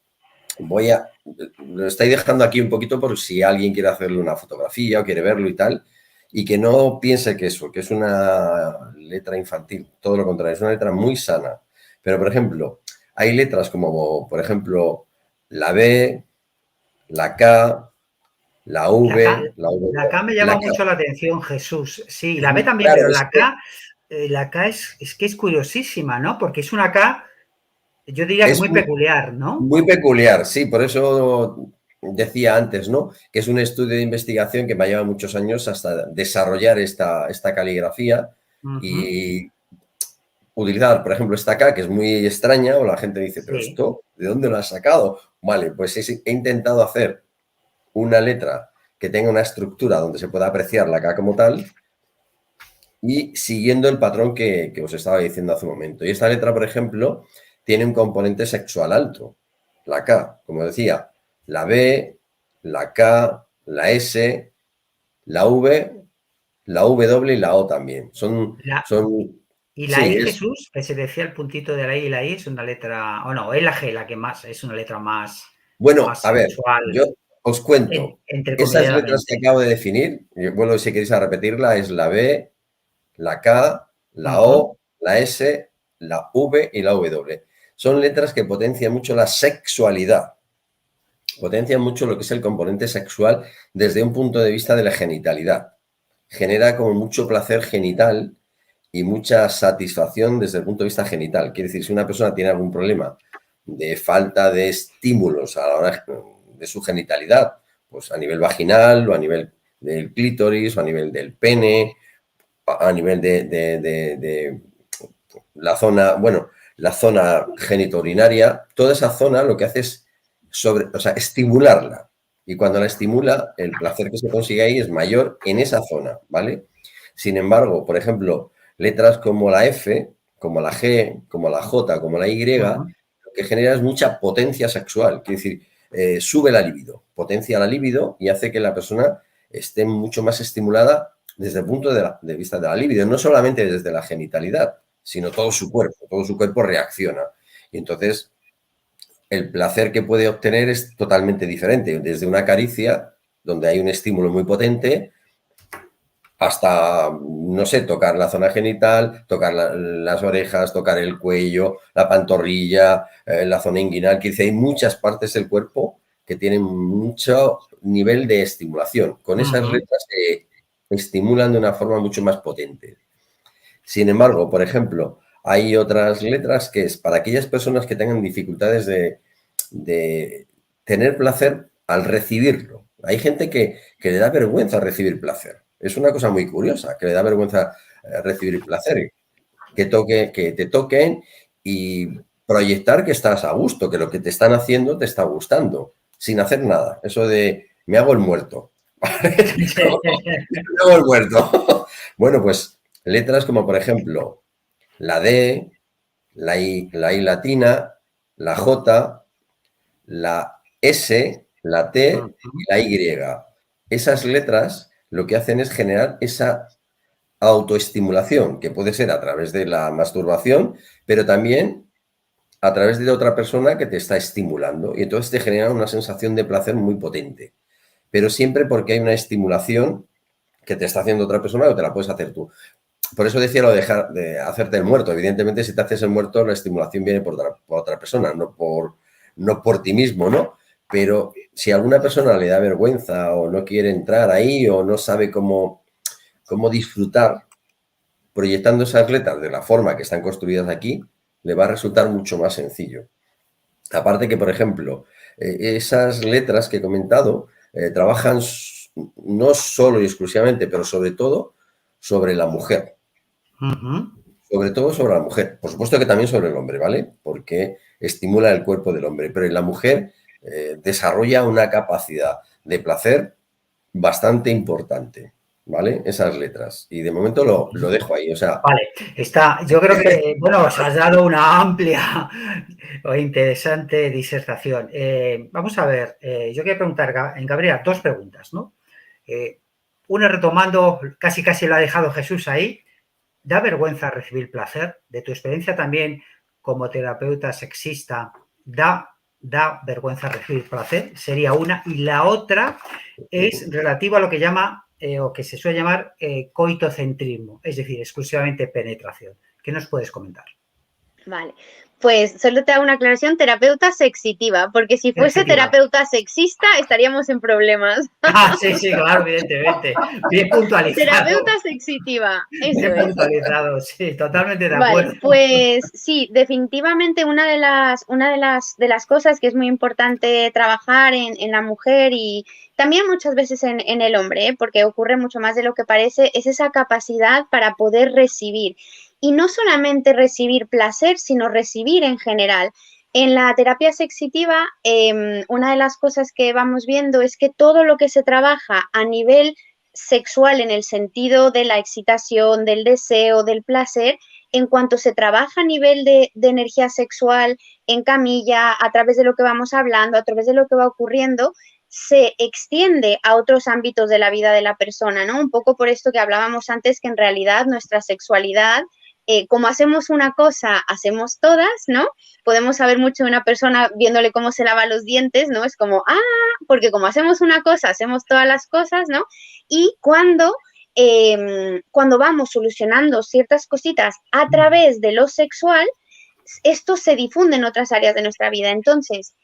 lo estoy dejando aquí un poquito por si alguien quiere hacerle una fotografía o quiere verlo y tal, y que no piense que eso, que es una letra infantil, todo lo contrario, es una letra muy sana. Pero, por ejemplo, hay letras como, por ejemplo, la B, la K, la V, La K me la llama K. mucho la atención, Jesús. Sí, la B también, Claro, pero es que la K es que es curiosísima, ¿no? Porque es una K, yo diría que es muy peculiar, ¿no? muy peculiar, sí, por eso decía antes, ¿no? Que es un estudio de investigación que me ha llevado muchos años hasta desarrollar esta caligrafía Uh -huh. y utilizar, por ejemplo, esta K, que es muy extraña, o la gente dice, pero Sí. esto, ¿de dónde lo has sacado? Vale, pues he intentado hacer una letra que tenga una estructura donde se pueda apreciar la K como tal y siguiendo el patrón que os estaba diciendo hace un momento. Y esta letra, por ejemplo, tiene un componente sexual alto. La K, como decía, la B, la K, la S, la V, la W y la O también. La, y la I, Sí, es... Jesús, que se decía el puntito de la I y la I es una letra, o no, es la G la que más, es una letra Bueno, más a ver, sexual, yo os cuento. Esas letras que entrecomilladamente. acabo de definir, y vuelvo si queréis a repetirla, es la B, la K, Uh la -huh. O, la S, la V y la W. Son letras que potencian mucho la sexualidad, potencian mucho lo que es el componente sexual desde un punto de vista de la genitalidad. Genera como mucho placer genital y mucha satisfacción desde el punto de vista genital. Quiere decir, si una persona tiene algún problema de falta de estímulos a la hora de su genitalidad, pues a nivel vaginal o a nivel del clítoris o a nivel del pene, a nivel de la zona, bueno, la zona genitourinaria, toda esa zona lo que hace es estimularla. Y cuando la estimula, el placer que se consigue ahí es mayor en esa zona, ¿vale? Sin embargo, por ejemplo, letras como la F, como la G, como la J, como la Y, Uh lo -huh. lo que genera es mucha potencia sexual, quiere decir, sube la libido, potencia la libido y hace que la persona esté mucho más estimulada desde el punto de vista de la libido, no solamente desde la genitalidad, sino todo su cuerpo reacciona. Y entonces el placer que puede obtener es totalmente diferente, desde una caricia, donde hay un estímulo muy potente, hasta, no sé, tocar la zona genital, tocar las orejas, tocar el cuello, la pantorrilla, la zona inguinal, que dice, hay muchas partes del cuerpo que tienen mucho nivel de estimulación. Con esas letras se estimulan de una forma mucho más potente. Sin embargo, por ejemplo, hay otras letras que es para aquellas personas que tengan dificultades de tener placer al recibirlo. Hay gente que le da vergüenza recibir placer. Es una cosa muy curiosa, que le da vergüenza recibir placer. Que te toquen y proyectar que estás a gusto, que lo que te están haciendo te está gustando, sin hacer nada. Eso de, me hago el muerto. Me hago el muerto. Bueno, pues letras como, por ejemplo, la D, la I latina, la J, la S, la T y la Y. Esas letras lo que hacen es generar esa autoestimulación, que puede ser a través de la masturbación, pero también a través de otra persona que te está estimulando. Y entonces te genera una sensación de placer muy potente. Pero siempre porque hay una estimulación que te está haciendo otra persona o te la puedes hacer tú. Por eso decía lo de hacerte el muerto. Evidentemente, si te haces el muerto, la estimulación viene por otra persona, no por ti mismo, ¿no? Pero si a alguna persona le da vergüenza o no quiere entrar ahí o no sabe cómo disfrutar proyectando esas letras de la forma que están construidas aquí, le va a resultar mucho más sencillo. Aparte que, por ejemplo, esas letras que he comentado trabajan no solo y exclusivamente, pero sobre todo sobre la mujer. Sobre todo sobre la mujer. Por supuesto que también sobre el hombre, ¿vale? Porque estimula el cuerpo del hombre. Pero en la mujer desarrolla una capacidad de placer bastante importante, ¿vale? Esas letras. Y de momento lo dejo ahí, o sea... Vale, yo creo que, bueno, os has dado una amplia o interesante disertación. Vamos a ver, yo quiero preguntar, Gabriela, dos preguntas, ¿no? Una retomando, casi lo ha dejado Jesús ahí. ¿Da vergüenza recibir placer? De tu experiencia también como terapeuta sexista, ¿da vergüenza recibir placer? Sería una. Y la otra es relativa a lo que llama o que se suele llamar coitocentrismo, es decir, exclusivamente penetración. ¿Qué nos puedes comentar? Vale, pues solo te hago una aclaración, terapeuta sexitiva, porque si fuese terapeuta sexista estaríamos en problemas. Ah, sí, claro, evidentemente. Bien puntualizado. Terapeuta sexitiva, eso Bien es. puntualizado, sí, totalmente de acuerdo. Vale, pues sí, definitivamente una de las cosas que es muy importante trabajar en la mujer y también muchas veces en el hombre, porque ocurre mucho más de lo que parece, es esa capacidad para poder recibir. Y no solamente recibir placer, sino recibir en general. En la terapia sexitiva, una de las cosas que vamos viendo es que todo lo que se trabaja a nivel sexual en el sentido de la excitación, del deseo, del placer, en cuanto se trabaja a nivel de energía sexual en camilla, a través de lo que vamos hablando, a través de lo que va ocurriendo, se extiende a otros ámbitos de la vida de la persona, ¿no? Un poco por esto que hablábamos antes, que en realidad nuestra sexualidad, como hacemos una cosa, hacemos todas, ¿no? Podemos saber mucho de una persona viéndole cómo se lava los dientes, ¿no? Es como, porque como hacemos una cosa, hacemos todas las cosas, ¿no? Y cuando vamos solucionando ciertas cositas a través de lo sexual, esto se difunde en otras áreas de nuestra vida. Entonces,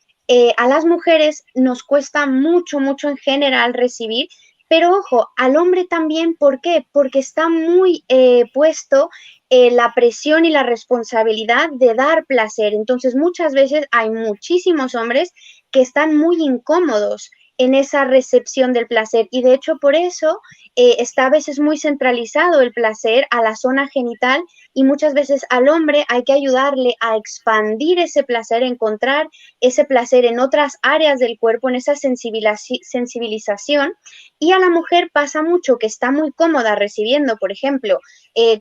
a las mujeres nos cuesta mucho en general recibir, pero ojo, al hombre también, ¿por qué? Porque está muy puesto la presión y la responsabilidad de dar placer. Entonces, muchas veces hay muchísimos hombres que están muy incómodos en esa recepción del placer y de hecho por eso está a veces muy centralizado el placer a la zona genital y muchas veces al hombre hay que ayudarle a expandir ese placer, encontrar ese placer en otras áreas del cuerpo, en esa sensibilización. Y a la mujer pasa mucho que está muy cómoda recibiendo, por ejemplo,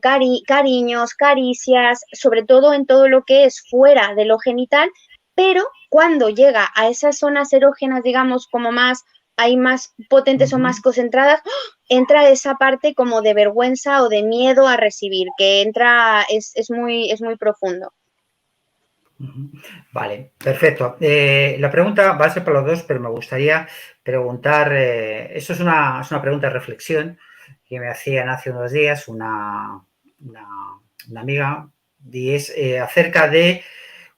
cariños, caricias, sobre todo en todo lo que es fuera de lo genital, pero cuando llega a esas zonas erógenas, digamos, como más, hay más potentes o más concentradas, entra esa parte como de vergüenza o de miedo a recibir, que entra, es muy profundo. Vale, perfecto. La pregunta va a ser para los dos, pero me gustaría preguntar, eso es una pregunta de reflexión que me hacían hace unos días una amiga, y es acerca de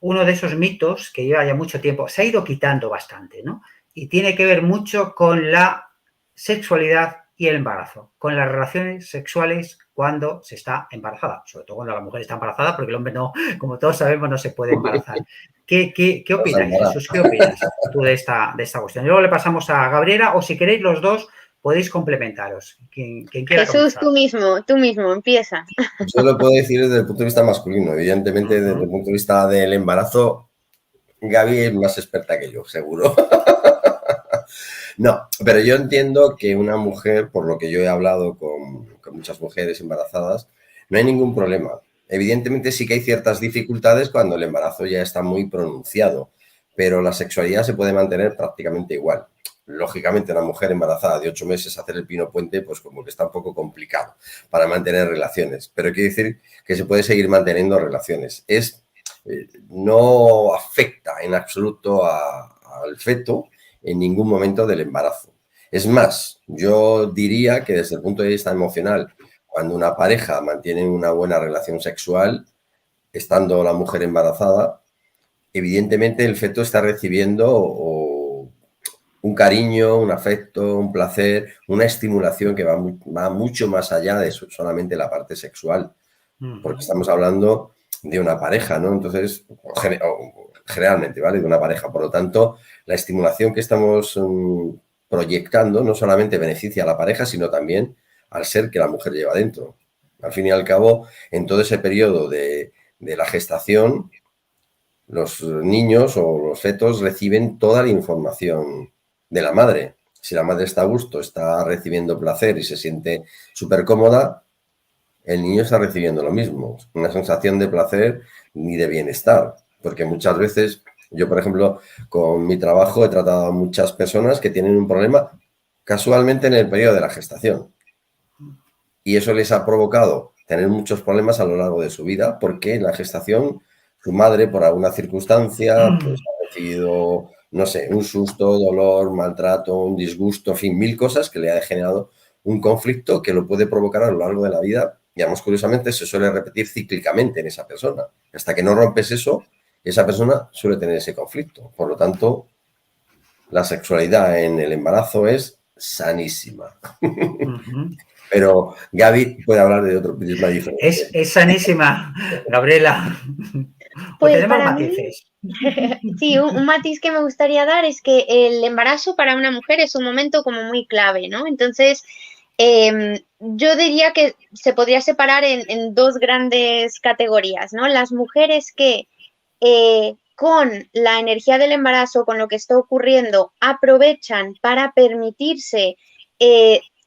uno de esos mitos que lleva ya mucho tiempo, se ha ido quitando bastante, ¿no? Y tiene que ver mucho con la sexualidad y el embarazo, con las relaciones sexuales cuando se está embarazada, sobre todo cuando la mujer está embarazada, porque el hombre no, como todos sabemos, no se puede embarazar. ¿Qué opinas, Jesús? ¿Qué opinas tú de esta cuestión? Y luego le pasamos a Gabriela, o si queréis los dos, podéis complementaros. Quien quiera Jesús, comenzar. tú mismo, empieza. Yo lo puedo decir desde el punto de vista masculino. Evidentemente, desde el punto de vista del embarazo, Gaby es más experta que yo, seguro. No, pero yo entiendo que una mujer, por lo que yo he hablado con muchas mujeres embarazadas, no hay ningún problema. Evidentemente sí que hay ciertas dificultades cuando el embarazo ya está muy pronunciado, pero la sexualidad se puede mantener prácticamente igual. Lógicamente, una mujer embarazada de 8 meses hacer el pino puente, pues como que está un poco complicado para mantener relaciones. Pero quiere decir que se puede seguir manteniendo relaciones. No afecta en absoluto al feto en ningún momento del embarazo. Es más, yo diría que desde el punto de vista emocional, cuando una pareja mantiene una buena relación sexual, estando la mujer embarazada, evidentemente el feto está recibiendo un cariño, un afecto, un placer, una estimulación que va mucho más allá de solamente la parte sexual, porque estamos hablando de una pareja, ¿no? Entonces, generalmente, ¿vale? De una pareja. Por lo tanto, la estimulación que estamos proyectando no solamente beneficia a la pareja, sino también al ser que la mujer lleva dentro. Al fin y al cabo, en todo ese periodo de la gestación, los niños o los fetos reciben toda la información de la madre. Si la madre está a gusto, está recibiendo placer y se siente súper cómoda, el niño está recibiendo lo mismo, una sensación de placer y de bienestar. Porque muchas veces, yo por ejemplo, con mi trabajo he tratado a muchas personas que tienen un problema casualmente en el periodo de la gestación. Y eso les ha provocado tener muchos problemas a lo largo de su vida, porque en la gestación su madre, por alguna circunstancia, pues ha recibido, no sé, un susto, dolor, maltrato, un disgusto, en fin, 1000 cosas que le ha generado un conflicto que lo puede provocar a lo largo de la vida. Y además, curiosamente, se suele repetir cíclicamente en esa persona. Hasta que no rompes eso, esa persona suele tener ese conflicto. Por lo tanto, la sexualidad en el embarazo es sanísima. Pero Gaby puede hablar de otro prisma diferente. Es sanísima, Gabriela. ¿O Pues tenemos para mí, matices? sí, un matiz que me gustaría dar es que el embarazo para una mujer es un momento como muy clave, ¿no? Entonces, yo diría que se podría separar en dos grandes categorías, ¿no? Las mujeres que con la energía del embarazo, con lo que está ocurriendo, aprovechan para permitirse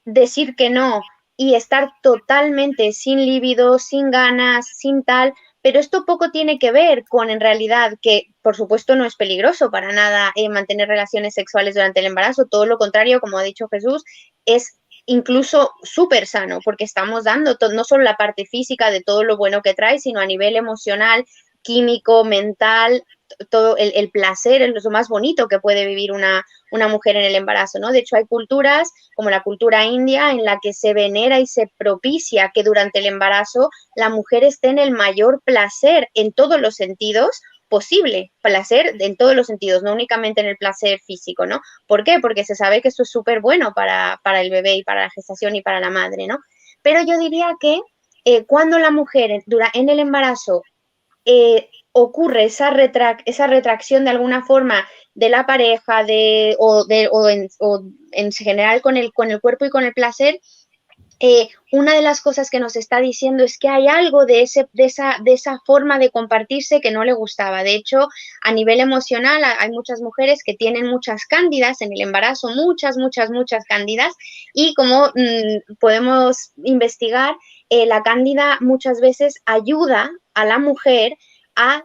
decir que no y estar totalmente sin libido, sin ganas, sin tal, pero esto poco tiene que ver con, en realidad, que por supuesto no es peligroso para nada mantener relaciones sexuales durante el embarazo, todo lo contrario, como ha dicho Jesús, es incluso súper sano, porque estamos dando no solo la parte física de todo lo bueno que trae, sino a nivel emocional, químico, mental, todo el placer es lo más bonito que puede vivir una mujer en el embarazo, ¿no? De hecho, hay culturas, como la cultura india, en la que se venera y se propicia que durante el embarazo la mujer esté en el mayor placer en todos los sentidos posible, placer en todos los sentidos, no únicamente en el placer físico, ¿no? ¿Por qué? Porque se sabe que esto es súper bueno para el bebé y para la gestación y para la madre, ¿no? Pero yo diría que cuando la mujer en el embarazo ocurre esa retracción de alguna forma de la pareja o en general con el cuerpo y con el placer, una de las cosas que nos está diciendo es que hay algo de esa forma de compartirse que no le gustaba. De hecho, a nivel emocional hay muchas mujeres que tienen muchas cándidas en el embarazo, muchas cándidas, y como podemos investigar, la cándida muchas veces ayuda a la mujer a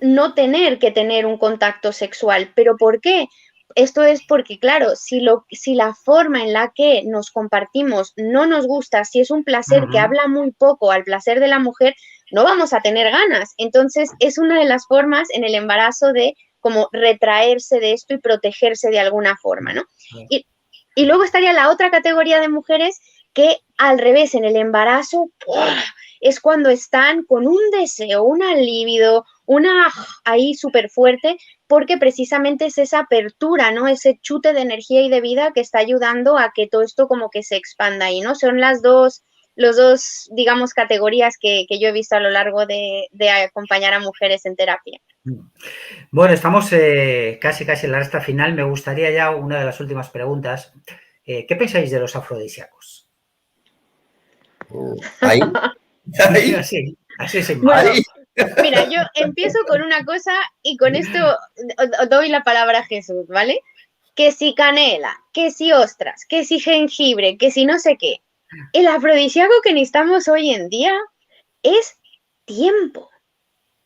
no tener que tener un contacto sexual. ¿Pero por qué? Esto es porque, claro, si la forma en la que nos compartimos no nos gusta, si es un placer que habla muy poco al placer de la mujer, no vamos a tener ganas. Entonces, es una de las formas en el embarazo de como retraerse de esto y protegerse de alguna forma, ¿no? Y, y luego estaría la otra categoría de mujeres que al revés, en el embarazo, ¡buah!, es cuando están con un deseo, una libido, una ahí súper fuerte, porque precisamente es esa apertura, ¿no? Ese chute de energía y de vida que está ayudando a que todo esto como que se expanda ahí, ¿no? Son los dos, digamos, categorías que yo he visto a lo largo de acompañar a mujeres en terapia. Bueno, estamos casi en la recta final. Me gustaría ya una de las últimas preguntas. ¿Qué pensáis de los afrodisíacos? Ahí, ahí, Así sin Bueno, más. mira, yo empiezo con una cosa y con esto os doy la palabra a Jesús, ¿vale? Que si canela, que si ostras, que si jengibre, que si no sé qué. El afrodisíaco que necesitamos hoy en día es tiempo,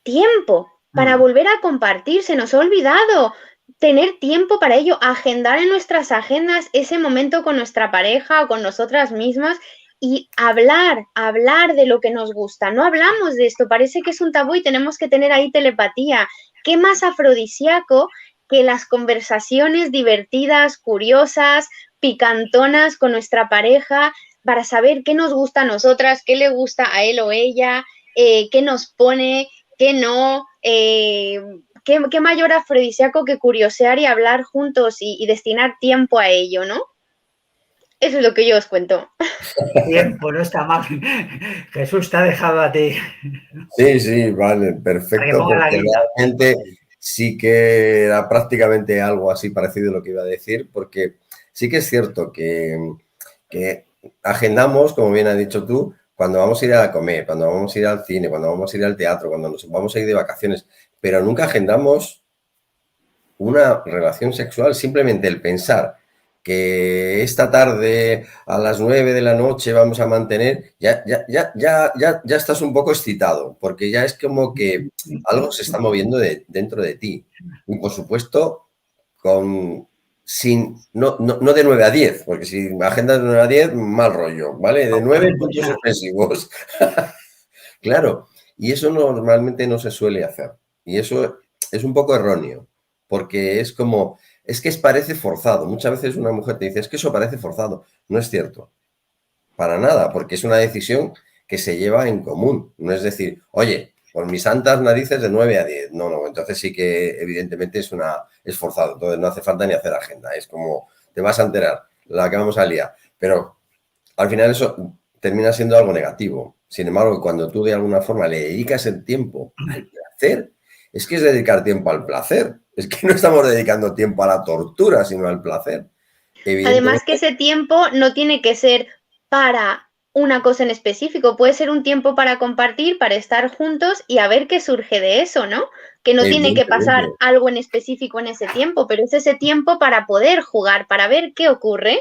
tiempo para volver a compartir. Se nos ha olvidado tener tiempo para ello, agendar en nuestras agendas ese momento con nuestra pareja o con nosotras mismas y hablar de lo que nos gusta. No hablamos de esto, parece que es un tabú y tenemos que tener ahí telepatía. ¿Qué más afrodisíaco que las conversaciones divertidas, curiosas, picantonas con nuestra pareja para saber qué nos gusta a nosotras, qué le gusta a él o ella, qué nos pone, qué no, qué mayor afrodisíaco que curiosear y hablar juntos y destinar tiempo a ello, ¿no? Eso es lo que yo os cuento. Tiempo, no está mal. Jesús te ha dejado a ti. sí, vale, Para que perfecto, ponga la porque guinda. realmente sí que era prácticamente algo así parecido a lo que iba a decir, porque sí que es cierto que agendamos, como bien has dicho tú, cuando vamos a ir a comer, cuando vamos a ir al cine, cuando vamos a ir al teatro, cuando nos vamos a ir de vacaciones, pero nunca agendamos una relación sexual. Simplemente el pensar que esta tarde a las 9 de la noche vamos a mantener, ya estás un poco excitado, porque ya es como que algo se está moviendo dentro de ti. Y por supuesto, no de 9 a 10, porque si agendas de 9 a 10, mal rollo, ¿vale? De 9 puntos suspensivos. Claro, y eso normalmente no se suele hacer. Y eso es un poco erróneo, porque es como, es que parece forzado. Muchas veces una mujer te dice, es que eso parece forzado. No es cierto, para nada, porque es una decisión que se lleva en común. No es decir, oye, por mis santas narices de 9 a 10. No, entonces sí que evidentemente es forzado. Entonces no hace falta ni hacer agenda. Es como, te vas a enterar, la que vamos a liar. Pero al final eso termina siendo algo negativo. Sin embargo, cuando tú de alguna forma le dedicas el tiempo al placer, es que es dedicar tiempo al placer. Es que no estamos dedicando tiempo a la tortura, sino al placer. Además que ese tiempo no tiene que ser para una cosa en específico, puede ser un tiempo para compartir, para estar juntos y a ver qué surge de eso, ¿no? Que no tiene que pasar algo en específico en ese tiempo, pero es ese tiempo para poder jugar, para ver qué ocurre.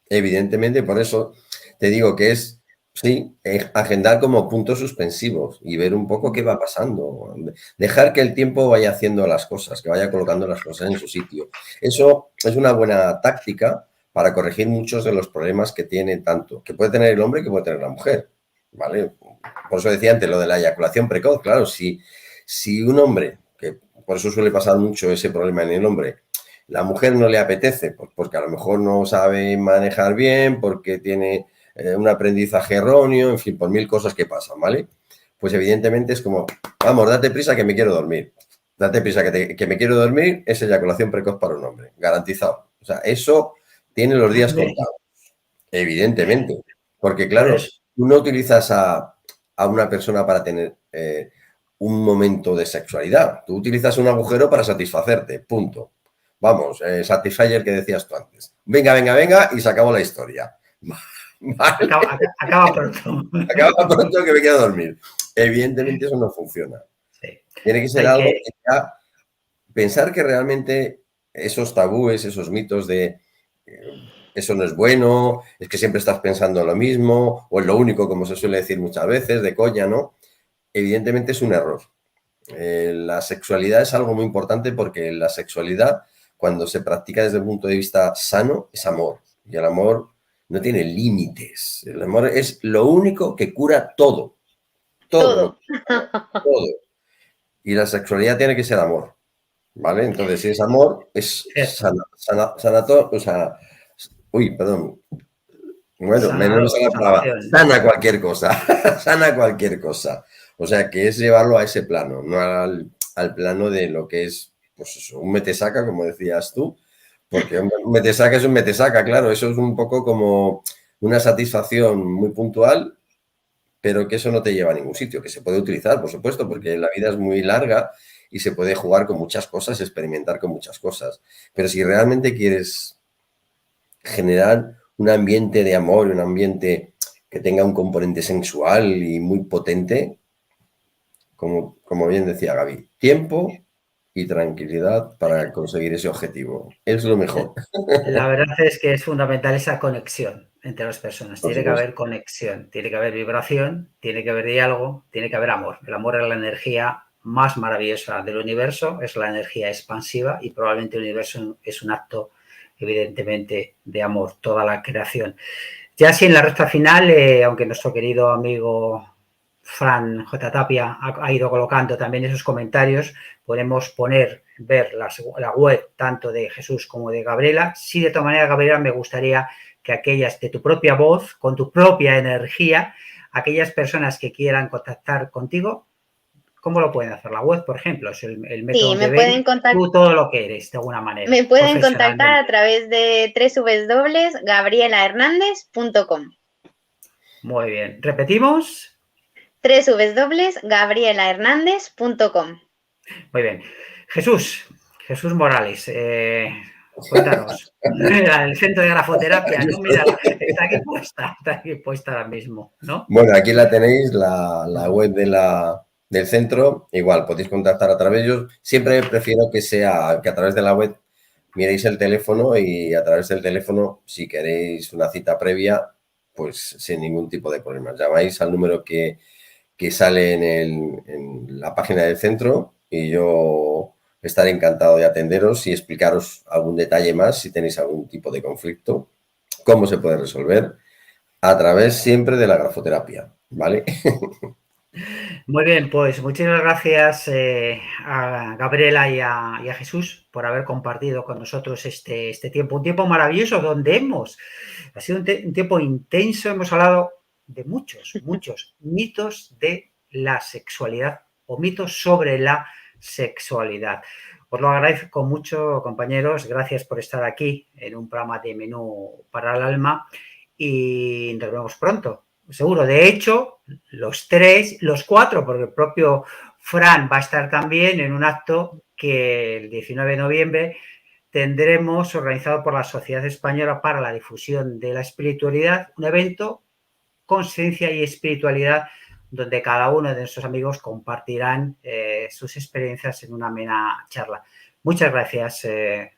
Evidentemente, por eso te digo que es, sí, agendar como puntos suspensivos y ver un poco qué va pasando. Dejar que el tiempo vaya haciendo las cosas, que vaya colocando las cosas en su sitio. Eso es una buena táctica para corregir muchos de los problemas que tiene tanto, que puede tener el hombre que puede tener la mujer, ¿vale? Por eso decía antes lo de la eyaculación precoz. Claro, si un hombre, que por eso suele pasar mucho ese problema en el hombre, la mujer no le apetece, pues porque a lo mejor no sabe manejar bien, porque tiene un aprendizaje erróneo, en fin, por mil cosas que pasan, ¿vale? Pues evidentemente es como, vamos, date prisa que me quiero dormir. Date prisa que me quiero dormir, es eyaculación precoz para un hombre, garantizado. O sea, eso tiene los días contados, evidentemente. Porque claro, tú no utilizas a una persona para tener un momento de sexualidad. Tú utilizas un agujero para satisfacerte, punto. Vamos, Satisfyer que decías tú antes. Venga, y se acabó la historia. ¿Vale? Acaba pronto. Acaba pronto que me quiero dormir. Evidentemente eso no funciona. Sí. Tiene que ser algo que ya pensar que realmente esos tabúes, esos mitos de eso no es bueno, es que siempre estás pensando lo mismo, o es lo único, como se suele decir muchas veces, de coña, ¿no? Evidentemente es un error. La sexualidad es algo muy importante porque la sexualidad, cuando se practica desde el punto de vista sano, es amor. Y el amor no tiene límites. El amor es lo único que cura todo. Todo, Todo. todo. Y la sexualidad tiene que ser amor. ¿Vale? Entonces, si es amor, es Cierto. o sea, uy, perdón. Bueno, menos me Sanador, sale la palabra. sanación. Sana cualquier cosa. Sana cualquier cosa. O sea, que es llevarlo a ese plano, no al plano de lo que es, pues eso, un metesaca, como decías tú, porque un metesaca es un metesaca, claro, eso es un poco como una satisfacción muy puntual, pero que eso no te lleva a ningún sitio, que se puede utilizar, por supuesto, porque la vida es muy larga y se puede jugar con muchas cosas, experimentar con muchas cosas. Pero si realmente quieres generar un ambiente de amor, un ambiente que tenga un componente sensual y muy potente, como bien decía Gaby, tiempo y tranquilidad para conseguir ese objetivo. Es lo mejor, La verdad es que es fundamental esa conexión entre las personas. por Tiene que supuesto. haber conexión, tiene que haber vibración, tiene que haber diálogo, tiene que haber amor. El amor es la energía más maravillosa del universo, es la energía expansiva y probablemente el universo es un acto, evidentemente, de amor, toda la creación. Ya así en la recta final, aunque nuestro querido amigo Fran J. Tapia ha ido colocando también esos comentarios, podemos ver la web tanto de Jesús como de Gabriela. Sí, de todas maneras, Gabriela, me gustaría que aquellas de tu propia voz, con tu propia energía, aquellas personas que quieran contactar contigo, ¿cómo lo pueden hacer? La web, por ejemplo, es el Sí, método donde ven tú todo lo que eres, de alguna manera, me pueden contactar a profesionalmente. través de www.gabrielahernandez.com. Muy bien. ¿Repetimos? www.gabrielahernandez.com. Muy bien. Jesús Morales, cuéntanos. El centro de grafoterapia, ¿no? Mira, está aquí puesta ahora mismo, ¿no? Bueno, aquí la tenéis, la web del centro. Igual, podéis contactar a través de ellos. Siempre prefiero que a través de la web miréis el teléfono y a través del teléfono, si queréis una cita previa, pues sin ningún tipo de problemas. Llamáis al número que sale en la página del centro y yo estaré encantado de atenderos y explicaros algún detalle más si tenéis algún tipo de conflicto, cómo se puede resolver a través siempre de la grafoterapia, ¿vale? Muy bien, pues muchísimas gracias a Gabriela y a Jesús por haber compartido con nosotros este tiempo, un tiempo maravilloso donde ha sido un tiempo intenso, hemos hablado de muchos mitos de la sexualidad o mitos sobre la sexualidad. Os lo agradezco mucho, compañeros, gracias por estar aquí en un programa de Menú para el Alma y nos vemos pronto, seguro. De hecho, los cuatro, porque el propio Fran va a estar también en un acto que el 19 de noviembre tendremos organizado por la Sociedad Española para la Difusión de la Espiritualidad, un evento, conciencia y espiritualidad, donde cada uno de nuestros amigos compartirán sus experiencias en una amena charla. Muchas gracias de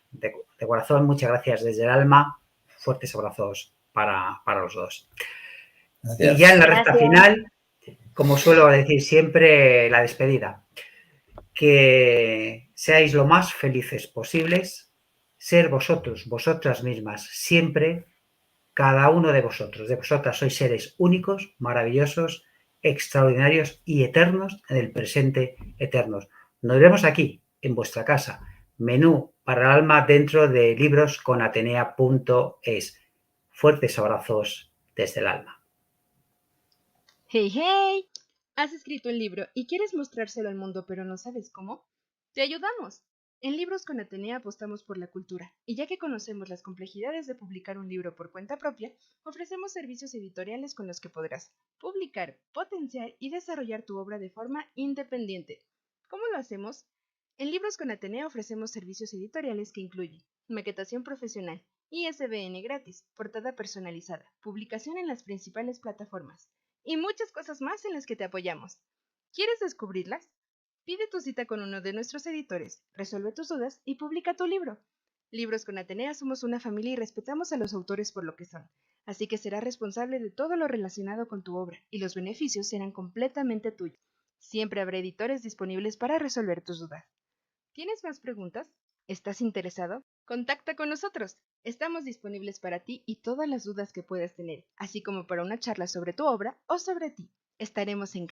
corazón, muchas gracias desde el alma, fuertes abrazos para los dos. Y ya en Gracias. la recta Gracias. final, como suelo decir siempre, la despedida. Que seáis lo más felices posibles, ser vosotros, vosotras mismas, siempre, cada uno de vosotras sois seres únicos, maravillosos, extraordinarios y eternos en el presente eternos. Nos vemos aquí, en vuestra casa. Menú para el alma dentro de librosconatenea.es. Fuertes abrazos desde el alma. ¡Hey, hey! ¿Has escrito un libro y quieres mostrárselo al mundo pero no sabes cómo? ¡Te ayudamos! En Libros con Atenea apostamos por la cultura, y ya que conocemos las complejidades de publicar un libro por cuenta propia, ofrecemos servicios editoriales con los que podrás publicar, potenciar y desarrollar tu obra de forma independiente. ¿Cómo lo hacemos? En Libros con Atenea ofrecemos servicios editoriales que incluyen maquetación profesional, ISBN gratis, portada personalizada, publicación en las principales plataformas, y muchas cosas más en las que te apoyamos. ¿Quieres descubrirlas? Pide tu cita con uno de nuestros editores, resuelve tus dudas y publica tu libro. Libros con Atenea somos una familia y respetamos a los autores por lo que son, así que serás responsable de todo lo relacionado con tu obra y los beneficios serán completamente tuyos. Siempre habrá editores disponibles para resolver tus dudas. ¿Tienes más preguntas? ¿Estás interesado? Contacta con nosotros. Estamos disponibles para ti y todas las dudas que puedas tener, así como para una charla sobre tu obra o sobre ti. Estaremos en